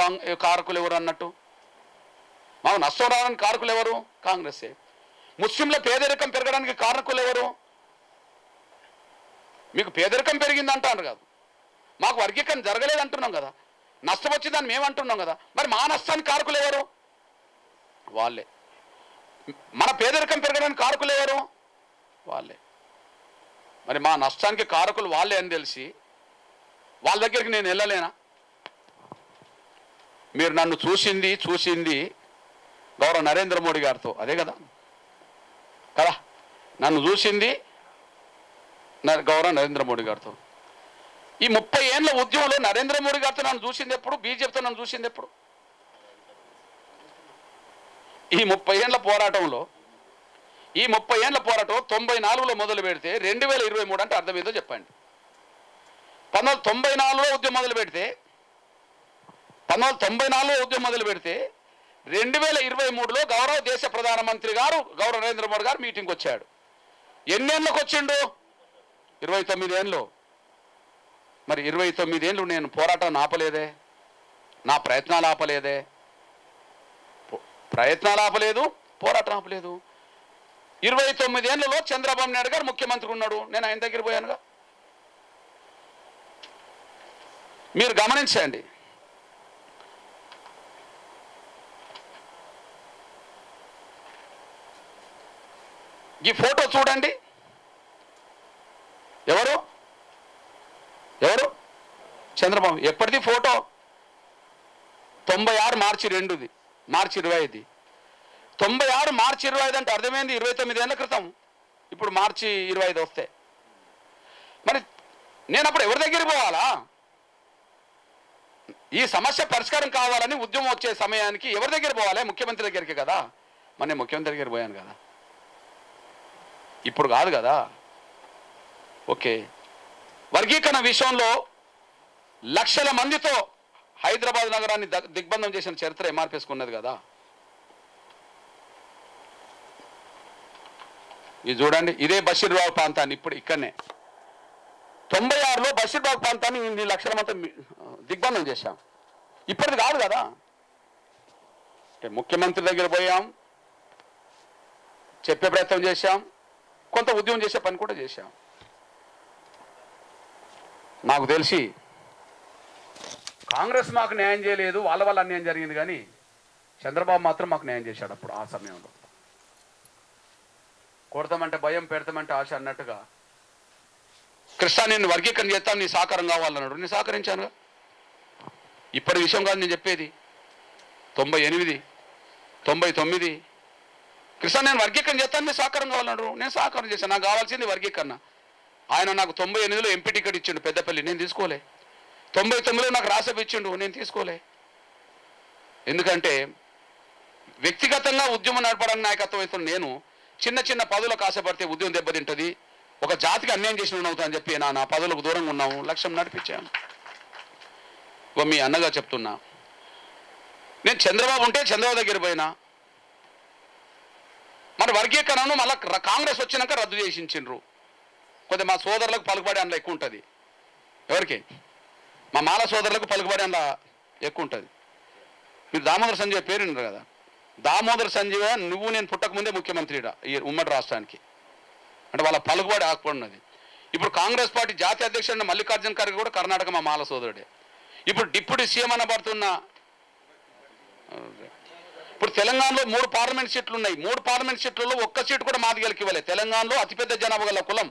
కారకులు ఎవరు అన్నట్టు? మాకు నష్టం రావడానికి కారకులు ఎవరు? కాంగ్రెసే. ముస్లింల పేదరికం పెరగడానికి కారకులు ఎవరు? మీకు పేదరికం పెరిగింది అంటారు కాదు, మాకు వర్గీకరణ జరగలేదు అంటున్నాం కదా, నష్టం వచ్చిందని మేము అంటున్నాం కదా. మరి మా నష్టానికి కారకులు ఎవరు? వాళ్ళే. మన పేదరికం పెరగడానికి కారకులు ఎవరు? వాళ్ళే. మరి మా నష్టానికి కారకులు వాళ్ళే అని తెలిసి వాళ్ళ దగ్గరికి నేను వెళ్ళలేనా? మీరు నన్ను చూసింది గౌరవ నరేంద్ర మోడీ గారితో, అదే కదా నన్ను చూసింది గౌరవ నరేంద్ర మోడీ గారితో. ఈ 30 ఏళ్ళ ఉద్యమంలో నరేంద్ర మోడీ గారితో నన్ను చూసింది ఎప్పుడు? బీజేపీతో నన్ను చూసింది ఎప్పుడు? ఈ 30 ఏళ్ళ పోరాటంలో 94లో మొదలు పెడితే 2023 అంటే అర్థం ఏదో చెప్పండి. 1994లో ఉద్యమం మొదలు పెడితే 2023లో గౌరవ దేశ ప్రధానమంత్రి గారు గౌరవ నరేంద్ర మోడీ గారు మీటింగ్కి వచ్చాడు. ఎన్నేళ్ళకి వచ్చిండు? 29 ఏళ్ళు. మరి 29 ఏళ్ళు నేను పోరాటం ఆపలేదే, నా ప్రయత్నాలు ఆపలేదే, పోరాటం ఆపలేదు. 29 ఏళ్లలో చంద్రబాబు నాయుడు గారు ముఖ్యమంత్రి ఉన్నాడు, నేను ఆయన దగ్గర పోయానుగా. మీరు గమనించండి. ఈ ఫోటో చూడండి. ఎవరు? చంద్రబాబు. ఎప్పటిది ఫోటో? 96 మార్చి 2ది, మార్చి 25. 96 మార్చి 25 అంటే అర్థమైంది 29 ఏళ్ళ క్రితం. ఇప్పుడు మార్చి 25 వస్తే మరి నేను అప్పుడు ఎవరి దగ్గరికి పోవాలా? ఈ సమస్య పరిష్కారం కావాలని ఉద్యమం వచ్చే సమయానికి ఎవరి దగ్గర పోవాలి? ముఖ్యమంత్రి దగ్గరికి కదా. మరి నేను ముఖ్యమంత్రి దగ్గర పోయాను కదా, ఇప్పుడు కాదు కదా. ఓకే, వర్గీకరణ విషయంలో లక్షల మందితో హైదరాబాద్ నగరాన్ని దిగ్బంధం చేసిన చరిత్ర ఎంఆర్పీఎస్కి ఉన్నది కదా. ఇది చూడండి, ఇదే బషీర్బాగ్ ప్రాంతాన్ని ఇప్పుడు ఇక్కడనే 96లో బషీర్బాగ్ ప్రాంతాన్ని ఇన్ని లక్షల మంది దిగ్బంధం చేశాం. ఇప్పటిది కాదు కదా. ముఖ్యమంత్రి దగ్గర పోయాం, చెప్పే ప్రయత్నం చేశాం, కొంత ఉద్యమం చేసే పని కూడా చేశాం. నాకు తెలిసి కాంగ్రెస్ మాకు న్యాయం చేయలేదు, వాళ్ళ వల్ల అన్యాయం జరిగింది, కానీ చంద్రబాబు మాత్రం మాకు న్యాయం చేశాడు. అప్పుడు ఆ సమయంలో కొడతామంటే భయం, పెడతామంటే ఆశ అన్నట్టుగా కృష్ణ నేను వర్గీకరణ చేస్తాను, నీ సహకారం కావాలన్నాడు, నేను సహకరించానుగా. ఇప్పటి విషయం కాదు నేను చెప్పేది. 98, 99 కృష్ణ నేను వర్గీకరణ చేస్తాను, నీ సహకారం కావాలన్నాడు, నేను సహకారం చేశాను. నాకు కావాల్సింది వర్గీకరణ. ఆయన నాకు 98లో ఎంపీ టికెట్ ఇచ్చిండు పెద్దపల్లి, నేను తీసుకోలే. 99లో నాకు రాసభ ఇచ్చిండు, నేను తీసుకోలే. ఎందుకంటే వ్యక్తిగతంగా ఉద్యమం నడపడానికి నాయకత్వం ఇస్తున్న నేను చిన్న చిన్న పదవులకు ఆశపడితే ఉద్యమం దెబ్బతింటుంది, ఒక జాతికి అన్యాయం చేసిన అవుతా అని చెప్పి నా పదవులకు దూరంగా ఉన్నాము, లక్ష్యం నడిపించాను. మీ అన్నగా చెప్తున్నా, నేను చంద్రబాబు ఉంటే చంద్రబాబు దగ్గర పోయినా, మరి వర్గీకరణను మళ్ళీ కాంగ్రెస్ వచ్చినాక రద్దు చేసిండ్రు. కొద్దిగా మా సోదరులకు పలుకుబడి అందులో ఎక్కువ ఉంటుంది. ఎవరికి? మా మాల సోదరులకు పలుకుబడి అందులో ఎక్కువ ఉంటుంది. మీరు దామోదర సంజయ్ పేరు విన్నారు కదా, దామోదర సంజయ్ నువ్వు నేను పుట్టకముందే ముఖ్యమంత్రిడా ఈ ఉమ్మడి రాష్ట్రానికి, అంటే వాళ్ళ పలుకుబడి ఆకుపడినది. ఇప్పుడు కాంగ్రెస్ పార్టీ జాతీయ అధ్యక్షుడు మల్లికార్జున ఖర్గే కూడా కర్ణాటక మా మాల సోదరుడే. ఇప్పుడు డిప్యూటీ సీఎం అనబడుతున్న, ఇప్పుడు తెలంగాణలో 3 పార్లమెంట్ సీట్లు ఉన్నాయి. 3 పార్లమెంట్ సీట్లలో ఒక్క సీటు కూడా మాదిగలకి ఇవ్వలేదు. తెలంగాణలో అతిపెద్ద జనాభా గల కులం,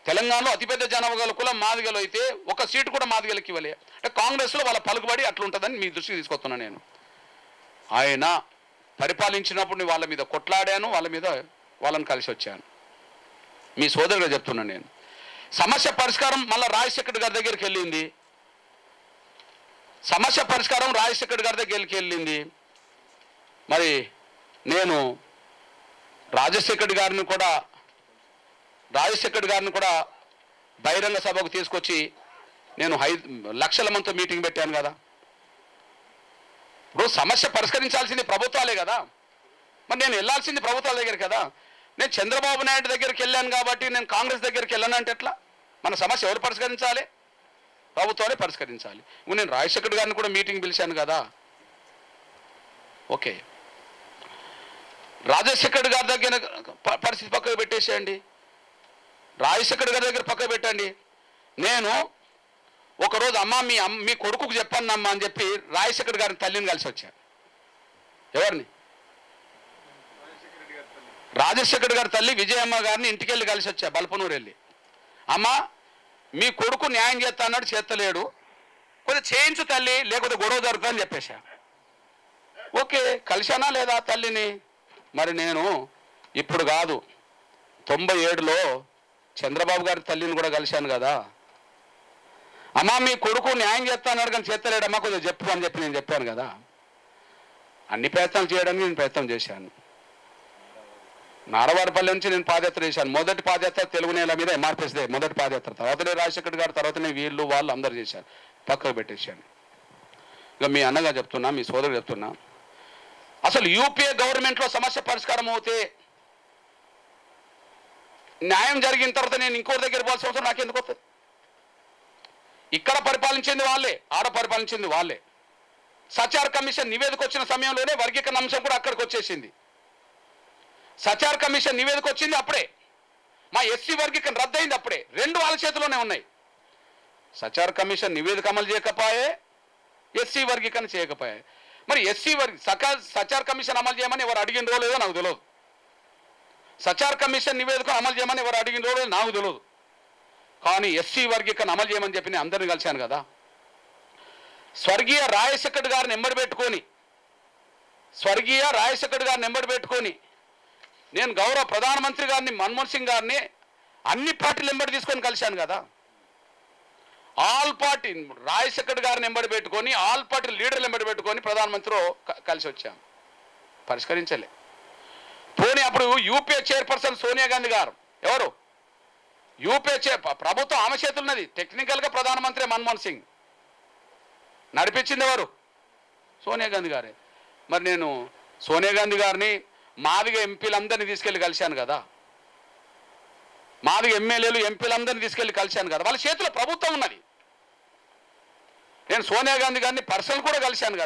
తెలంగాణలో అతిపెద్ద జనాభా గల కులం మాదిగలు అయితే ఒక సీటు కూడా మాదిగలకి ఇవ్వలే. అంటే కాంగ్రెస్లో వాళ్ళ పలుకుబడి అట్లుంటుందని మీ దృష్టికి తీసుకొస్తున్నాను నేను. ఆయన పరిపాలించినప్పుడు వాళ్ళ మీద కొట్లాడాను, వాళ్ళని కలిసి వచ్చాను. మీ సోదరుగా చెప్తున్నాను నేను. సమస్య పరిష్కారం మళ్ళీ రాజశేఖర్ గారి దగ్గరికి వెళ్ళింది. సమస్య పరిష్కారం రాజశేఖర్ గారి దగ్గరికి వెళ్ళింది. మరి నేను రాజశేఖర్ గారిని కూడా బహిరంగ సభకు తీసుకొచ్చి నేను లక్షల మందితో మీటింగ్ పెట్టాను కదా. ఇప్పుడు సమస్య పరిష్కరించాల్సింది ప్రభుత్వాలే కదా, మరి నేను వెళ్ళాల్సింది ప్రభుత్వాల దగ్గర కదా. నేను చంద్రబాబు నాయుడు దగ్గరికి వెళ్ళాను కాబట్టి నేను కాంగ్రెస్ దగ్గరికి వెళ్ళానంటే ఎట్లా? మన సమస్య ఎవరు పరిష్కరించాలి? ప్రభుత్వాలే పరిష్కరించాలి. నేను రాజశేఖర్ గారిని కూడా మీటింగ్ పిలిచాను కదా. ఓకే, రాజశేఖర్ గారి దగ్గర పరిస్థితి పక్కకు పెట్టేసేయండి, రాజశేఖర్ గారి దగ్గర పక్కకు పెట్టండి. నేను ఒకరోజు మీ కొడుకుకు చెప్పాను అమ్మా అని చెప్పి రాజశేఖర్ గారిని తల్లిని కలిసి వచ్చాను. ఎవరిని? రాజశేఖర్ గారి తల్లి విజయమ్మ గారిని ఇంటికి వెళ్ళి కలిసి వచ్చా, బల్పనూరు వెళ్ళి. అమ్మ, మీ కొడుకు న్యాయం చేస్తా అన్నాడు, చేస్తలేడు, కొద్దిగా చేయించు తల్లి, లేకపోతే గొడవ జరుగుతుందని చెప్పేశా. ఓకే, కలిశానా లేదా తల్లిని? మరి నేను ఇప్పుడు కాదు, 97లో చంద్రబాబు గారి తల్లిని కూడా కలిశాను కదా. అమ్మ, మీ కొడుకు న్యాయం చేస్తా అన్నాడు కానీ చేస్తలేడమ్మా, కొద్దిగా చెప్పు అని చెప్పి నేను చెప్పాను కదా. అన్ని ప్రయత్నాలు చేయడానికి నేను ప్రయత్నం చేశాను. నారవారిపల్లి నుంచి నేను పాదయాత్ర చేశాను. మొదటి పాదయాత్ర తెలుగు నేల మీద ఎంఆర్పిఎస్దే మొదటి పాదయాత్ర, తర్వాతనే రాజశేఖర్ గారు, తర్వాతనే వాళ్ళు అందరు చేశారు, పక్కకు పెట్టేశాను. ఇక మీ అన్నగా చెప్తున్నా, మీ సోదరుడు చెప్తున్నా, అసలు యూపీఏ గవర్నమెంట్లో సమస్య పరిష్కారం అవుతే న్యాయం జరిగిన తర్వాత నేను ఇంకోటి దగ్గర పోవాల్సిన అవసరం నాకు ఎందుకు వస్తుంది? ఇక్కడ పరిపాలించింది వాళ్ళే, ఆడ పరిపాలించింది వాళ్ళే. సచార్ కమిషన్ నివేదిక వచ్చిన సమయంలోనే వర్గీకరణ అంశం కూడా అక్కడికి వచ్చేసింది. సచార్ కమిషన్ నివేదిక వచ్చింది అప్పుడే, మా ఎస్సీ వర్గీకరణ రద్దయింది అప్పుడే. 2 వాళ్ళ చేతిలోనే ఉన్నాయి. సచార్ కమిషన్ నివేదిక అమలు చేయకపోయే, ఎస్సీ వర్గీకరణ చేయకపోయాయి. మరి సచార్ కమిషన్ అమలు చేయమని ఎవరు అడిగిన రోజు లేదో నాకు తెలియదు. సచార్ కమిషన్ నివేదిక అమలు చేయమని ఎవరు అడిగిన రోజు నాకు తెలియదు. కానీ ఎస్సీ వర్గీకరణ అమలు చేయమని చెప్పి నేను అందరిని కలిశాను కదా. స్వర్గీయ రాజశేఖర్ గారిని ఎంబడి పెట్టుకొని నేను గౌరవ ప్రధానమంత్రి గారిని, మన్మోహన్ సింగ్ గారిని అన్ని పార్టీలు ఎంబడి తీసుకొని కలిశాను కదా. ఆల్ పార్టీ రాజశేఖర్ గారిని ఎంబడి పెట్టుకొని, ఆల్ పార్టీ లీడర్లు ఎంబడి పెట్టుకొని ప్రధానమంత్రితో కలిసి వచ్చాము. పరిష్కరించలే. పోనీ అప్పుడు యూపీఏ చైర్పర్సన్ సోనియా గాంధీ గారు, ఎవరు యూపీఏ ప్రభుత్వం ఆమె చేతులున్నది, టెక్నికల్గా ప్రధానమంత్రి మన్మోహన్ సింగ్, నడిపించింది ఎవరు? సోనియా గాంధీ గారే. మరి నేను సోనియా గాంధీ గారిని, మాదిగ ఎంపీలందరినీ తీసుకెళ్ళి కలిశాను కదా, మాదిగ ఎమ్మెల్యేలు ఎంపీలందరినీ తీసుకెళ్ళి కలిశాను కదా. వాళ్ళ చేతిలో ప్రభుత్వం ఉన్నది. నేను సోనియా గాంధీ గారిని పర్సనల్ కూడా కలిశాను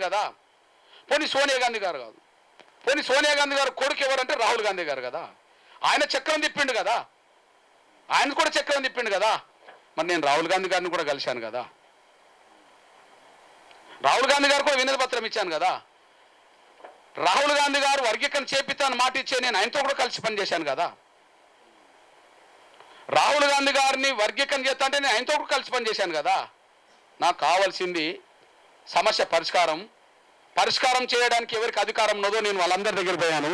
కదా. పోనీ సోనియా గాంధీ గారు కాదు, పోనీ సోనియా గాంధీ గారు కొడుకు ఎవరంటే రాహుల్ గాంధీ గారు కదా. ఆయన చక్రం తిప్పిండు కదా, ఆయన కూడా చక్రం తిప్పిండు కదా. మరి నేను రాహుల్ గాంధీ గారిని కూడా కలిశాను కదా. రాహుల్ గాంధీ గారు కూడా వినతి పత్రం ఇచ్చాను కదా. రాహుల్ గాంధీ గారు వర్గీకరణ చేపిస్తాను మాట ఇచ్చే నేను ఆయనతో కూడా కలిసి పనిచేశాను కదా. రాహుల్ గాంధీ గారిని వర్గీకరణ చేస్తా అంటే నేను ఆయనతో కూడా కలిసి పనిచేశాను కదా. నాకు కావాల్సింది సమస్య పరిష్కారం చేయడానికి ఎవరికి అధికారం ఉన్నదో నేను వాళ్ళందరి దగ్గర పోయాను.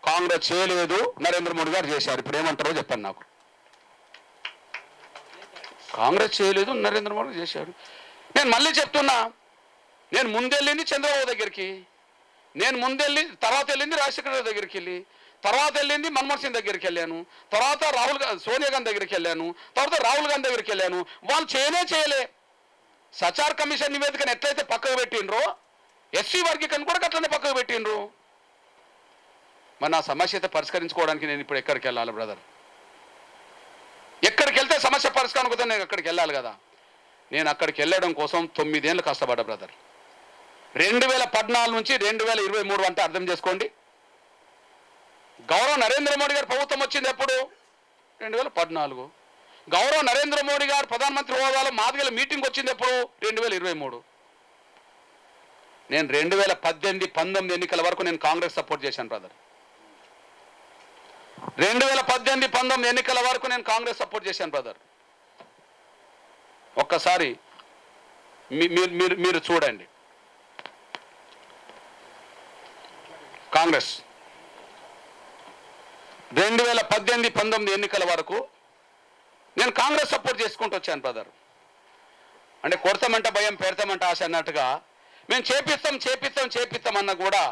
కాంగ్రెస్ చేయలేదు, నరేంద్ర మోడీ గారు చేశారు. ఇప్పుడు ఏమంటారో చెప్పండి నాకు. కాంగ్రెస్ చేయలేదు, నరేంద్ర మోడీ చేశాడు. నేను మళ్ళీ చెప్తున్నా, నేను ముందెళ్ళింది చంద్రబాబు దగ్గరికి, నేను ముందెళ్ళి తర్వాత వెళ్ళింది రాజశేఖర దగ్గరికి వెళ్ళి, తర్వాత వెళ్ళింది మన్మోహన్ సింగ్ దగ్గరికి వెళ్ళాను, తర్వాత సోనియా గాంధీ దగ్గరికి వెళ్ళాను, తర్వాత రాహుల్ గాంధీ దగ్గరికి వెళ్ళాను. వాళ్ళు చేయలే. సచార్ కమిషన్ నివేదికను ఎట్లయితే పక్కకు పెట్టిండ్రో ఎస్సీ వర్గీకరణ కూడా అట్లనే పక్కకు పెట్టిండ్రు. మరి నా సమస్య అయితే పరిష్కరించుకోవడానికి నేను ఇప్పుడు ఎక్కడికి వెళ్ళాలి బ్రదర్? ఎక్కడికి వెళ్తే సమస్య పరిష్కారం కోసం నేను అక్కడికి వెళ్ళాలి కదా. నేను అక్కడికి వెళ్ళడం కోసం 9 ఏళ్ళు కష్టపడ్డా బ్రదర్. 2014 నుంచి 2023 అంటే అర్థం చేసుకోండి. గౌరవ నరేంద్ర మోడీ గారు ప్రభుత్వం వచ్చింది ఎప్పుడు? 2014. గౌరవ నరేంద్ర మోడీ గారు ప్రధానమంత్రి హోదాలో మాదిగల మీటింగ్ వచ్చింది ఎప్పుడు? 2023. నేను 2018-19 ఎన్నికల వరకు నేను కాంగ్రెస్ సపోర్ట్ చేశాను బ్రదర్. 2018-19 ఎన్నికల వరకు నేను కాంగ్రెస్ సపోర్ట్ చేశాను బ్రదర్. ఒక్కసారి మీరు చూడండి. కాంగ్రెస్ 2018-19 ఎన్నికల వరకు నేను కాంగ్రెస్ సపోర్ట్ చేసుకుంటూ వచ్చాను బ్రదర్. అంటే కొడతామంట భయం, పెడతామంట ఆశ అన్నట్టుగా మేము చేపిస్తాం అన్న కూడా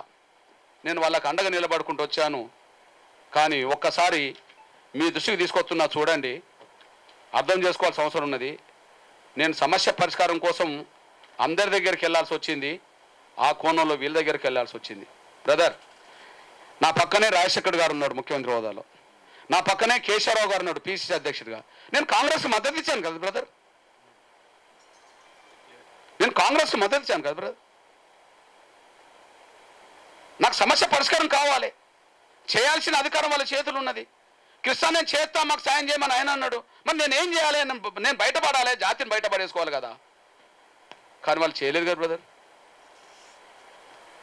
నేను వాళ్ళకి అండగా నిలబడుకుంటూ వచ్చాను. కానీ ఒక్కసారి మీ దృష్టికి తీసుకొస్తున్నా చూడండి, అర్థం చేసుకోవాల్సిన అవసరం ఉన్నది. నేను సమస్య పరిష్కారం కోసం అందరి దగ్గరికి వెళ్ళాల్సి వచ్చింది, ఆ కోణంలో వీళ్ళ దగ్గరికి వెళ్ళాల్సి వచ్చింది బ్రదర్. నా పక్కనే రాజశేఖర్ గారు ఉన్నాడు ముఖ్యమంత్రి హోదాలో, నా పక్కనే కేశవరావు గారు ఉన్నాడు పిసిసి అధ్యక్షుడిగా. నేను కాంగ్రెస్ మద్దతు ఇచ్చాను కదా బ్రదర్, నేను కాంగ్రెస్ మద్దతు ఇచ్చాను కదా బ్రదర్. నాకు సమస్య పరిష్కారం కావాలి, చేయాల్సిన అధికారం వాళ్ళ చేతులు ఉన్నది. కృష్ణ నేను చేస్తా, మాకు సాయం చేయమని ఆయన అన్నాడు. మరి నేను ఏం చేయాలి? నేను బయటపడాలి, జాతిని బయటపడేసుకోవాలి కదా. కానీ వాళ్ళు చేయలేదు కదా బ్రదర్.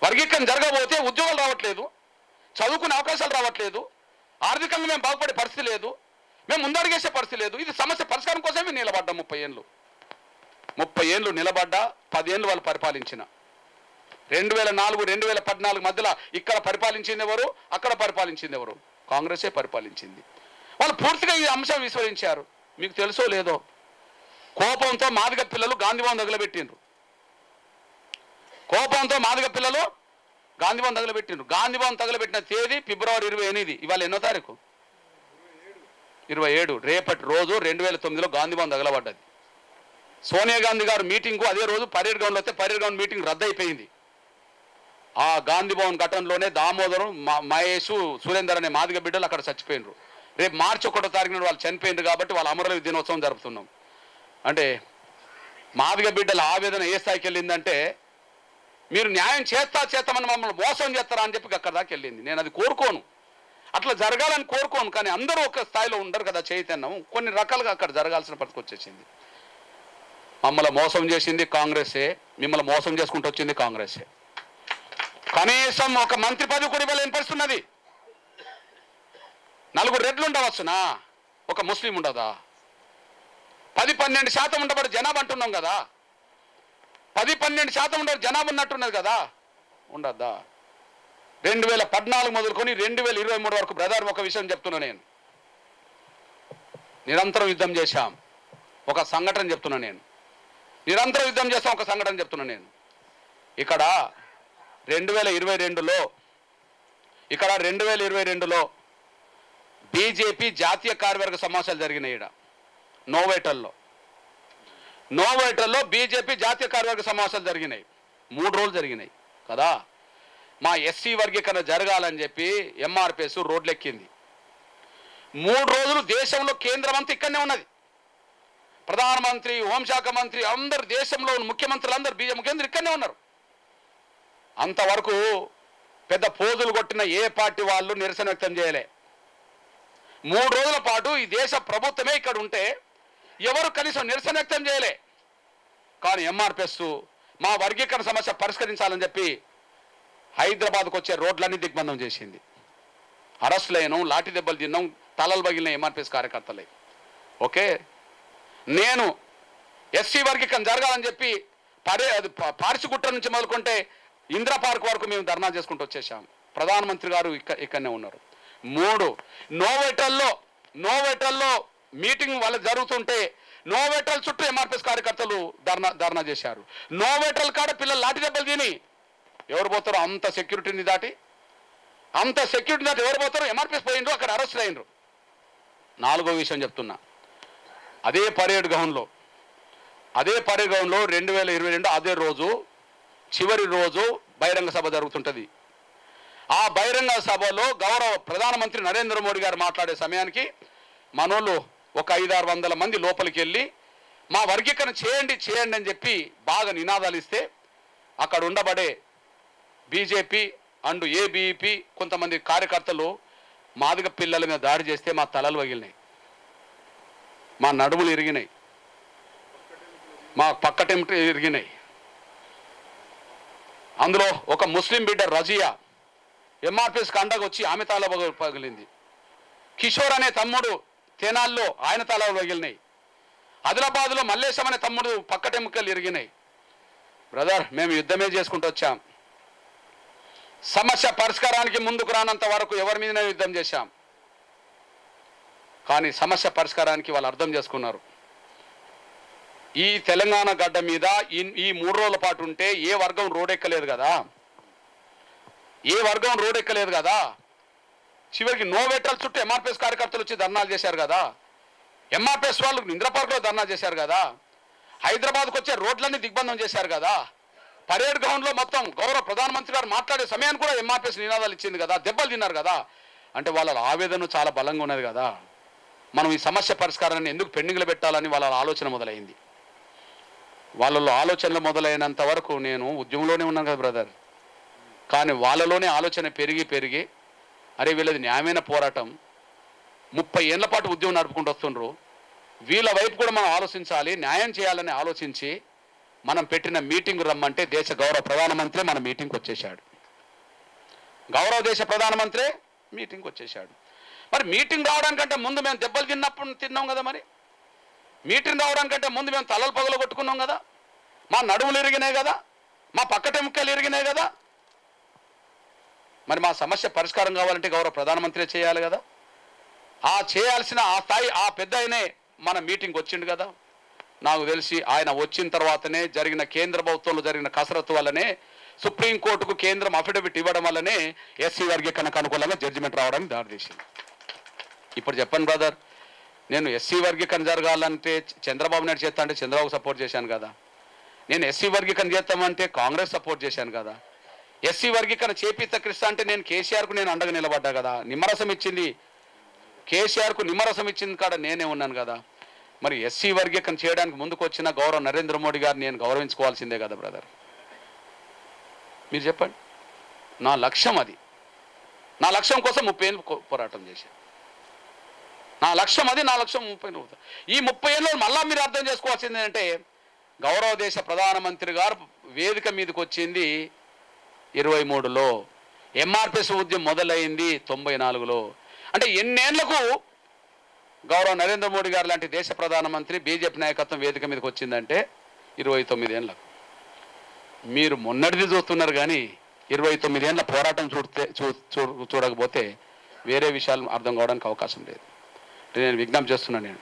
వర్గీకరణ జరగబోతే ఉద్యోగాలు రావట్లేదు, చదువుకునే అవకాశాలు రావట్లేదు, ఆర్థికంగా మేము బాగుపడే పరిస్థితి లేదు, మేము ముందడుగేసే పరిస్థితి లేదు. ఇది సమస్య పరిష్కారం కోసమే నిలబడ్డా. 30 ఏళ్ళు నిలబడ్డా. 10 ఏళ్ళు వాళ్ళు పరిపాలించిన. 2004-2014 మధ్యలో ఇక్కడ పరిపాలించింది ఎవరు, అక్కడ పరిపాలించింది ఎవరు? కాంగ్రెసే పరిపాలించింది. వాళ్ళు పూర్తిగా ఈ అంశం విస్మరించారు. మీకు తెలుసో లేదో, కోపంతో మాదిగ పిల్లలు గాంధీభవన్ తగలబెట్టిండ్రు. గాంధీభవన్ తగలబెట్టిన తేదీ ఫిబ్రవరి 28. ఇవాళ ఎన్నో తారీఖు? 27. రేపటి రోజు 2009లో గాంధీభవన్ తగలబడ్డది. సోనియా గాంధీ గారు మీటింగ్కు అదే రోజు పరేడ్ గ్రౌండ్లో వస్తే పరేడ్ గ్రౌండ్ మీటింగ్ రద్దయిపోయింది. ఆ గాంధీభవన్ ఘటనలోనే దామోదరం, మహేష్, సురేందర్ అనే మాదిగ బిడ్డలు అక్కడ చచ్చిపోయినరు. రేపు మార్చి 1వ తారీఖున వాళ్ళు చనిపోయినారు కాబట్టి వాళ్ళ అమరవీర దినోత్సవం జరుపుతున్నాం. అంటే మాదిగ బిడ్డల ఆవేదన ఏ స్థాయికి వెళ్ళిందంటే, మీరు న్యాయం చేస్తామని మమ్మల్ని మోసం చేస్తారా అని చెప్పి అక్కడ దాకా వెళ్ళింది. నేను అది కోరుకోను, అట్లా జరగాలని కోరుకోను. కానీ అందరూ ఒక స్థాయిలో ఉండరు కదా, చైతన్యం కొన్ని రకాలుగా అక్కడ జరగాల్సిన పరిస్థితి వచ్చేసింది. మమ్మల్ని మోసం చేసింది కాంగ్రెసే, మిమ్మల్ని మోసం చేసుకుంటూ వచ్చింది కాంగ్రెసే. కనీసం ఒక మంత్రి పదవి కూడా ఇవ్వలేని పరిస్థితి ఉన్నది. 4 రెడ్లు ఉండవచ్చునా, ఒక ముస్లిం ఉండదా? 10-12% ఉండబడి జనాభా అంటున్నాం కదా, 10-12% ఉండే జనాభా ఉన్నట్టున్నది కదా, ఉండద్దా? 2014 మొదలుకొని 2023 వరకు బ్రదర్ ఒక విషయం చెప్తున్నా, నేను నిరంతరం యుద్ధం చేశాం. ఒక సంఘటన చెప్తున్నా, నేను నిరంతరం యుద్ధం చేస్తాం. ఒక సంఘటన చెప్తున్నా నేను. ఇక్కడ 2022లో బీజేపీ జాతీయ కార్యవర్గ సమావేశాలు జరిగినాయి. ఇక్కడ నోవేటల్లో బీజేపీ జాతీయ కార్యవర్గ సమావేశాలు జరిగినాయి. 3 రోజులు జరిగినాయి కదా. మా ఎస్సీ వర్గీకరణ జరగాలని చెప్పి ఎంఆర్పిఎస్ రోడ్లెక్కింది. 3 రోజులు దేశంలో కేంద్రం అంతా ఇక్కడనే ఉన్నది. ప్రధానమంత్రి, హోంశాఖ మంత్రి అందరు, దేశంలో ముఖ్యమంత్రులు అందరు, బీజేపీ ముఖ్యమంత్రి ఇక్కడనే ఉన్నారు. అంతవరకు పెద్ద పోజులు కొట్టిన ఏ పార్టీ వాళ్ళు నిరసన వ్యక్తం చేయలే. 3 రోజుల పాటు ఈ దేశ ప్రభుత్వమే ఇక్కడ ఉంటే ఎవరు కనీసం నిరసన వ్యక్తం చేయలే. కానీ ఎంఆర్పిఎస్ మా వర్గీకరణ సమస్య పరిష్కరించాలని చెప్పి హైదరాబాద్కు వచ్చే రోడ్లన్నీ దిగ్బంధం చేసింది. అరెస్టులైనాం, లాఠీ దెబ్బలు తిన్నాం, తలలు పగిలిన ఎంఆర్పిఎస్ కార్యకర్తలే. ఓకే, నేను ఎస్సీ వర్గీకరణ జరగాలని చెప్పి పార్సిగుట్ట నుంచి మొదలుకుంటే ఇందిరా పార్క్ వరకు మేము ధర్నా చేసుకుంటూ వచ్చేసాం. ప్రధానమంత్రి గారు ఇక్కడనే ఉన్నారు. 3 నోవేటల్లో మీటింగ్ వాళ్ళు జరుగుతుంటే నోవేటల్ చుట్టూ ఎంఆర్పిఎస్ కార్యకర్తలు ధర్నా చేశారు. నోవేటల్ కాడ పిల్లలు లాఠీ దెబ్బలు తిని ఎవరు పోతారో అంత సెక్యూరిటీని దాటి ఎవరు పోతారో ఎంఆర్పిఎస్ పోయిండ్రు, అక్కడ అరెస్ట్ అయినరు. నాలుగో విషయం చెప్తున్నా, అదే పరేడ్ గ్రౌండ్లో 2022 అదే రోజు చివరి రోజు బహిరంగ సభ జరుగుతుంటుంది. ఆ బహిరంగ సభలో గౌరవ ప్రధానమంత్రి నరేంద్ర మోడీ గారు మాట్లాడే సమయానికి మనోళ్ళు ఒక 500-600 మంది లోపలికి వెళ్ళి మా వర్గీకరణ చేయండి అని చెప్పి బాగా నినాదాలు ఇస్తే అక్కడ ఉండబడే బీజేపీ అండ్ ఏబీపీ కొంతమంది కార్యకర్తలు మాదిగ పిల్లల మీద దాడి చేస్తే మా తలలు పగిలినాయి, మా నడుములు ఇరిగినాయి, మా పక్కటెంట ఇరిగినాయి. అందులో ఒక ముస్లిం బిడ్డ రజియా ఎంఆర్పిఎస్ కండకు వచ్చి ఆమె తల పగిలింది. కిషోర్ అనే తమ్ముడు తెనాల్లో ఆయన తల పగిలినాయి. ఆదిలాబాద్లో మల్లేశం అనే తమ్ముడు పక్కటెముకలు ఇరిగినాయి. బ్రదర్, మేము యుద్ధమే చేసుకుంటూ వచ్చాం. సమస్య పరిష్కారానికి ముందుకు రానంత వరకు ఎవరి మీదనే యుద్ధం చేశాం. కానీ సమస్య పరిష్కారానికి వాళ్ళు అర్థం చేసుకున్నారు. ఈ తెలంగాణ గడ్డ మీద ఈ 3 రోజుల పాటు ఉంటే ఏ వర్గం రోడెక్కలేదు కదా. చివరికి నోవేటల్ చుట్టూ ఎంఆర్పిఎస్ కార్యకర్తలు వచ్చి ధర్నాలు చేశారు కదా. ఎంఆర్పిఎస్ వాళ్ళు ఇంద్ర పార్క్లో ధర్నా చేశారు కదా. హైదరాబాద్కు వచ్చే రోడ్లన్నీ దిగ్బంధం చేశారు కదా. పరేడ్ గ్రౌండ్లో మొత్తం గౌరవ ప్రధానమంత్రి గారు మాట్లాడే సమయాన్ని కూడా ఎంఆర్పిఎస్ నినాదాలు ఇచ్చింది కదా, దెబ్బలు తిన్నారు కదా. అంటే వాళ్ళ ఆవేదన చాలా బలంగా ఉన్నది కదా. మనం ఈ సమస్య పరిష్కారాన్ని ఎందుకు పెండింగ్లో పెట్టాలని వాళ్ళ ఆలోచన మొదలైంది. వాళ్ళలో ఆలోచనలు మొదలైనంత వరకు నేను ఉద్యమంలోనే ఉన్నాను కదా బ్రదర్. కానీ వాళ్ళలోనే ఆలోచన పెరిగి అరే వీళ్ళది న్యాయమైన పోరాటం, 30 ఏళ్ల పాటు ఉద్యమం నడుపుకుంటూ వస్తుండ్రు, వీళ్ళ వైపు కూడా మనం ఆలోచించాలి, న్యాయం చేయాలని ఆలోచించి మనం పెట్టిన మీటింగ్ రమ్మంటే దేశ గౌరవ ప్రధానమంత్రి మన మీటింగ్కి వచ్చేసాడు. మరి మీటింగ్ రావడానికంటే ముందు మేము దెబ్బలు తిన్నాం కదా. మరి మీటింగ్ రావడానికంటే ముందు మేము తలలు పగలు కొట్టుకున్నాం కదా, మా నడుములు ఇరిగినాయి కదా, మా పక్కటెముకలు ఇరిగినాయి కదా. మరి మా సమస్య పరిష్కారం కావాలంటే గౌరవ ప్రధానమంత్రి చేయాలి కదా. చేయాల్సిన ఆ స్థాయి ఆ పెద్ద ఆయనే మన మీటింగ్కి వచ్చిండు కదా. నాకు తెలిసి ఆయన వచ్చిన తర్వాతనే జరిగిన కేంద్ర ప్రభుత్వంలో జరిగిన కసరత్తు వల్లనే సుప్రీంకోర్టుకు కేంద్రం అఫిడవిట్ ఇవ్వడం వల్లనే ఎస్సీ వర్గీకరణకు అనుకూలంగా జడ్జిమెంట్ రావడానికి దారితీసింది. ఇప్పుడు చెప్పండి బ్రదర్, నేను ఎస్సీ వర్గీకరణ జరగాలంటే చంద్రబాబు నాయుడు చేస్తా అంటే చంద్రబాబు సపోర్ట్ చేశాను కదా. నేను ఎస్సీ వర్గీకరణ చేస్తామంటే కాంగ్రెస్ సపోర్ట్ చేశాను కదా. ఎస్సీ వర్గీకరణ చేపిస్తా అంటే నేను కేసీఆర్కు అండగా నిలబడ్డా కదా. నిమ్మరసం ఇచ్చింది కేసీఆర్కు, నిమ్మరసం ఇచ్చింది కాడ నేనే ఉన్నాను కదా. మరి ఎస్సీ వర్గీకరణ చేయడానికి ముందుకు వచ్చిన గౌరవ నరేంద్ర మోడీ గారిని నేను గౌరవించుకోవాల్సిందే కదా బ్రదర్. మీరు చెప్పండి, నా లక్ష్యం అది. నా లక్ష్యం కోసం 30 ఏళ్ళు పోరాటం చేశాను. నా లక్ష్యం 30 ఏళ్ళు. ఈ 30 ఏళ్ళు మళ్ళా మీరు అర్థం చేసుకోవాల్సింది ఏంటంటే గౌరవ దేశ ప్రధానమంత్రి గారు వేదిక మీదకి వచ్చింది 23లో, ఎంఆర్పిఎస్ ఉద్యమం మొదలైంది 94లో. అంటే ఎన్నేళ్లకు గౌరవ నరేంద్ర మోడీ గారు లాంటి దేశ ప్రధానమంత్రి బీజేపీ నాయకత్వం వేదిక మీదకి వచ్చిందంటే 29 ఏళ్ళకు. మీరు మొన్నటిది చూస్తున్నారు కానీ 29 ఏళ్ళ పోరాటం చూడకపోతే వేరే విషయాలు అర్థం కావడానికి అవకాశం లేదు. నేను విజ్ఞప్తి చేస్తున్నాను,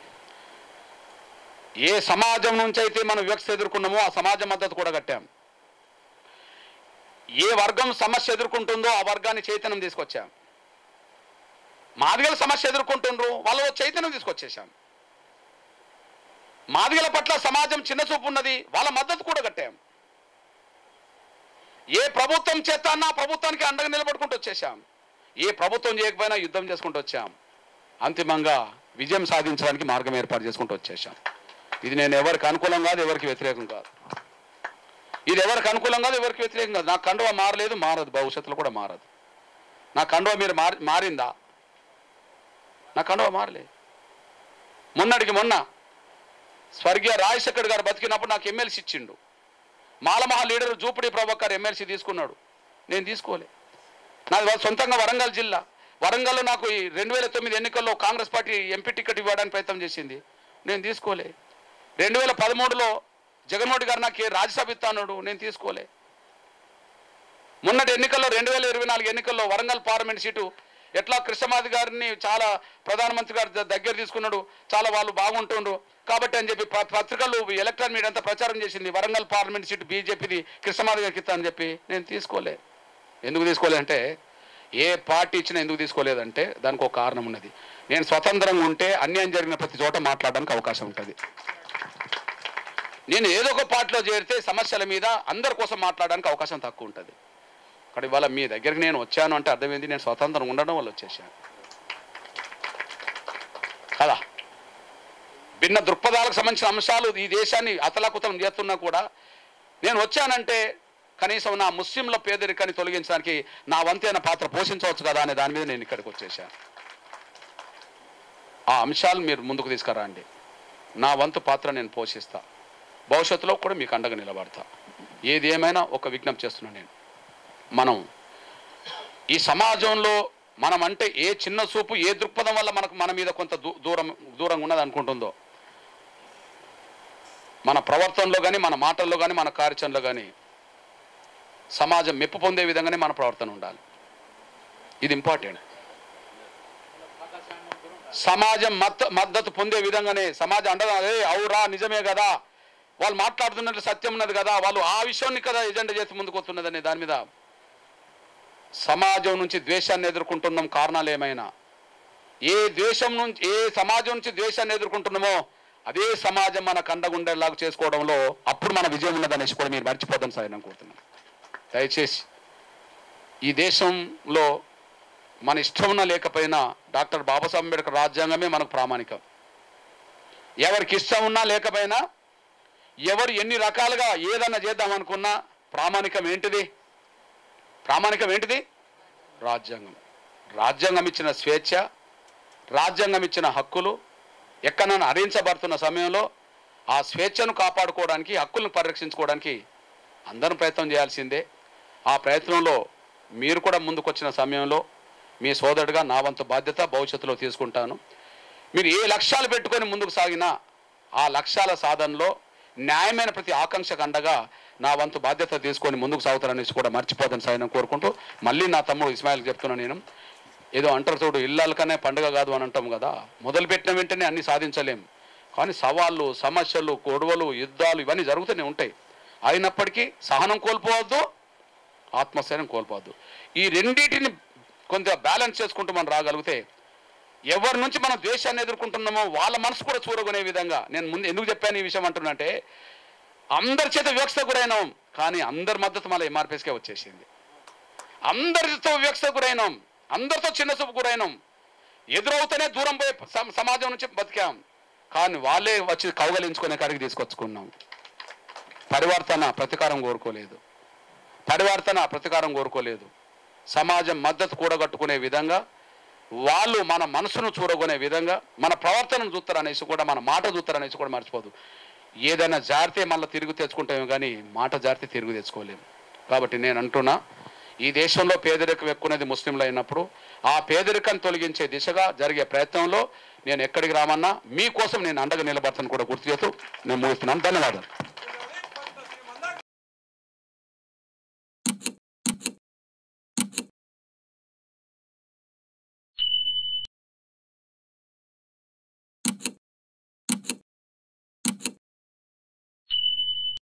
ఏ సమాజం నుంచి అయితే మనం వివక్ష ఎదుర్కొన్నామో ఆ సమాజ మద్దతు కూడా కట్టాం. ఏ వర్గం సమస్య ఎదుర్కొంటుందో ఆ వర్గాన్ని చైతన్యం తీసుకొచ్చాం. మాదిగల సమస్య ఎదుర్కొంటుండ్రు, వాళ్ళు చైతన్యం తీసుకొచ్చేసాం. మాదిగల పట్ల సమాజం చిన్న చూపు ఉన్నది, వాళ్ళ మద్దతు కూడా కట్టాం. ఏ ప్రభుత్వం చేస్తాన్నా ప్రభుత్వానికి అండగా నిలబడుకుంటూ వచ్చేసాం. ఏ ప్రభుత్వం చేయకపోయినా యుద్ధం చేసుకుంటూ వచ్చాం. అంతిమంగా విజయం సాధించడానికి మార్గం ఏర్పాటు చేసుకుంటూ వచ్చేసాం. ఇది నేను ఎవరికి అనుకూలం కాదు, ఎవరికి వ్యతిరేకం కాదు. ఇది ఎవరికి అనుకూలం కాదు, ఎవరికి వ్యతిరేకం కాదు. నా కండువ మారలేదు, మారదు, భవిష్యత్తులో కూడా మారదు. నా కండువ మీరు మారిందా? నా కండువ మారలేదు. మొన్నటికి మొన్న స్వర్గీయ రాజశేఖర్ గారు బతికినప్పుడు నాకు ఎమ్మెల్సీ ఇచ్చిండు. మాలమహా లీడర్ జూపిడి ప్రభాకర్ ఎమ్మెల్సీ తీసుకున్నాడు, నేను తీసుకోలే. నాది సొంతంగా వరంగల్ జిల్లా. వరంగల్లో నాకు 2009 ఎన్నికల్లో కాంగ్రెస్ పార్టీ ఎంపీ టికెట్ ఇవ్వడానికి ప్రయత్నం చేసింది, నేను తీసుకోలే. 2013లో జగన్మోహన్ గారు నాకు రాజ్యసభ ఇస్తాడు, నేను తీసుకోలే. మొన్నటి ఎన్నికల్లో 2024 ఎన్నికల్లో వరంగల్ పార్లమెంట్ సీటు ఎట్లా కృష్ణమాది గారిని చాలా ప్రధానమంత్రి గారి దగ్గర తీసుకున్నాడు, చాలా వాళ్ళు బాగుంటుండ్రు కాబట్టి అని చెప్పి పత్రికలు ఎలక్ట్రానిక్ మీడియా అంతా ప్రచారం చేసింది, వరంగల్ పార్లమెంట్ సీటు బీజేపీది కృష్ణమాది గారికి ఇస్తా అని చెప్పి. నేను తీసుకోలే. ఎందుకు తీసుకోలే అంటే, ఏ పార్టీ ఇచ్చినా ఎందుకు తీసుకోలేదంటే దానికి ఒక కారణం ఉన్నది. నేను స్వతంత్రంగా ఉంటే అన్యాయం జరిగిన ప్రతి చోట మాట్లాడడానికి అవకాశం ఉంటుంది. నేను ఏదో ఒక పార్టీలో చేరితే సమస్యల మీద అందరి కోసం మాట్లాడడానికి అవకాశం తక్కువ ఉంటుంది. అక్కడ ఇవాళ మీ దగ్గరికి నేను వచ్చాను అంటే అర్థమైంది నేను స్వతంత్రం ఉండడం వల్ల వచ్చేసాను కదా. భిన్న దృక్పథాలకు సంబంధించిన అంశాలు ఈ దేశాన్ని అతలాకుతలం చేస్తున్నా కూడా నేను వచ్చానంటే కనీసం నా ముస్లింల పేదరికాన్ని తొలగించడానికి నా వంతైన పాత్ర పోషించవచ్చు కదా అనే దాని మీద నేను ఇక్కడికి వచ్చేసాను. ఆ అంశాలు మీరు ముందుకు తీసుకురండి. నా వంతు పాత్ర నేను పోషిస్తా, భవిష్యత్తులో కూడా మీకు అండగా నిలబడతా. ఏది ఏమైనా ఒక విజ్ఞప్తి చేస్తున్నా నేను, మనం ఈ సమాజంలో మనం అంటే ఏ చిన్న చూపు ఏ దృక్పథం వల్ల మన మీద కొంత దూరంగా ఉన్నది అనుకుంటుందో, మన ప్రవర్తనలో కానీ మన మాటల్లో కానీ మన కార్యాచరణలో కానీ సమాజం మెప్పు పొందే విధంగానే మన ప్రవర్తన ఉండాలి. ఇది ఇంపార్టెంట్. సమాజం మద్దతు పొందే విధంగానే సమాజం అండగా అవురా నిజమే కదా, వాళ్ళు మాట్లాడుతున్నట్లు సత్యం ఉన్నది కదా, వాళ్ళు ఆ విషయాన్ని కదా ఎజెండా చేసి ముందుకు వస్తున్నదనే దాని మీద సమాజం నుంచి ద్వేషాన్ని ఎదుర్కొంటున్నాం. కారణాలు ఏమైనా ఏ సమాజం నుంచి ద్వేషాన్ని ఎదుర్కొంటున్నామో అదే సమాజం మన కండగుండేలాగా చేసుకోవడంలో అప్పుడు మన విజయం ఉన్నదనేసి కూడా మీరు మర్చిపోతాం సార్ నేను కోరుతున్నాను. దయచేసి ఈ దేశంలో మన ఇష్టం ఉన్నా లేకపోయినా డాక్టర్ బాబాసాహెబ్ అంబేద్కర్ రాజ్యాంగమే మనకు ప్రామాణికం. ఎవరికి ఇష్టం ఉన్నా లేకపోయినా ఎవరు ఎన్ని రకాలుగా ఏదన్నా చేద్దామనుకున్నా ప్రామాణికం ఏంటిది? రాజ్యాంగం. రాజ్యాంగం ఇచ్చిన స్వేచ్ఛ, రాజ్యాంగం ఇచ్చిన హక్కులు ఎక్కడైనా హరించబడుతున్న సమయంలో ఆ స్వేచ్ఛను కాపాడుకోవడానికి, హక్కులను పరిరక్షించుకోవడానికి అందరం ప్రయత్నం చేయాల్సిందే. ఆ ప్రయత్నంలో మీరు కూడా ముందుకొచ్చిన సమయంలో మీ సోదరుడిగా నా వంతు బాధ్యత భవిష్యత్తులో తీసుకుంటాను. మీరు ఏ లక్ష్యాలు పెట్టుకొని ముందుకు సాగినా ఆ లక్ష్యాల సాధనలో న్యాయమైన ప్రతి ఆకాంక్షకు అండగా నా వంతు బాధ్యత తీసుకొని ముందుకు సాగుతారనేసి కూడా మర్చిపోదని సాయనం కోరుకుంటూ మళ్ళీ నా తమ్ముడు ఇస్మాయిల్కి చెప్తున్నాను. నేను ఏదో అంటారు చూడు, ఇళ్ళకనే పండుగ కాదు అని అంటాం కదా, మొదలుపెట్టిన వెంటనే అన్నీ సాధించలేం. కానీ సవాళ్ళు, సమస్యలు, గొడవలు, యుద్ధాలు ఇవన్నీ జరుగుతూనే ఉంటాయి. అయినప్పటికీ సహనం కోల్పోవద్దు, ఆత్మస్థైర్యం కోల్పోవద్దు. ఈ రెండింటిని కొంత బ్యాలెన్స్ చేసుకుంటూ మనం రాగలిగితే ఎవరి నుంచి మనం ద్వేషాన్ని ఎదుర్కొంటున్నామో వాళ్ళ మనసు కూడా చూరగొనే విధంగా, నేను ముందు ఎందుకు చెప్పాను ఈ విషయం అంటున్నంటే, అందరి చేత వివక్షత గురైనాం కానీ అందరి మద్దతు మళ్ళీ ఎంఆర్పిఎస్కే వచ్చేసింది. అందరితో వివక్షత గురైనాం, అందరితో చిన్న చూపు గురైనాం, ఎదురవుతూనే దూరం పోయే సమాజం నుంచి బతికాం. కానీ వాళ్ళే వచ్చి కౌగలించుకునే కాడికి తీసుకొచ్చుకున్నాం. ప్రతీకారం కోరుకోలేదు. సమాజం మద్దతు కూడగట్టుకునే విధంగా, వాళ్ళు మన మనసును చూరగొనే విధంగా మన ప్రవర్తనను చూస్తారనేసి కూడా, మన మాట చూస్తారనేసి కూడా మర్చిపోదు. ఏదైనా జారితే మళ్ళీ తిరిగి తెచ్చుకుంటామేమో కానీ మాట జారితే తిరిగి తెచ్చుకోలేము. కాబట్టి నేను అంటున్నా, ఈ దేశంలో పేదరికం ఎక్కువనేది ముస్లింలు అయినప్పుడు ఆ పేదరికాన్ని తొలగించే దిశగా జరిగే ప్రయత్నంలో నేను ఎక్కడికి రామన్నా మీకోసం నేను అండగా నిలబడతాను కూడా గుర్తు చేస్తూ నేను ముగిస్తున్నాను. ధన్యవాదాలు.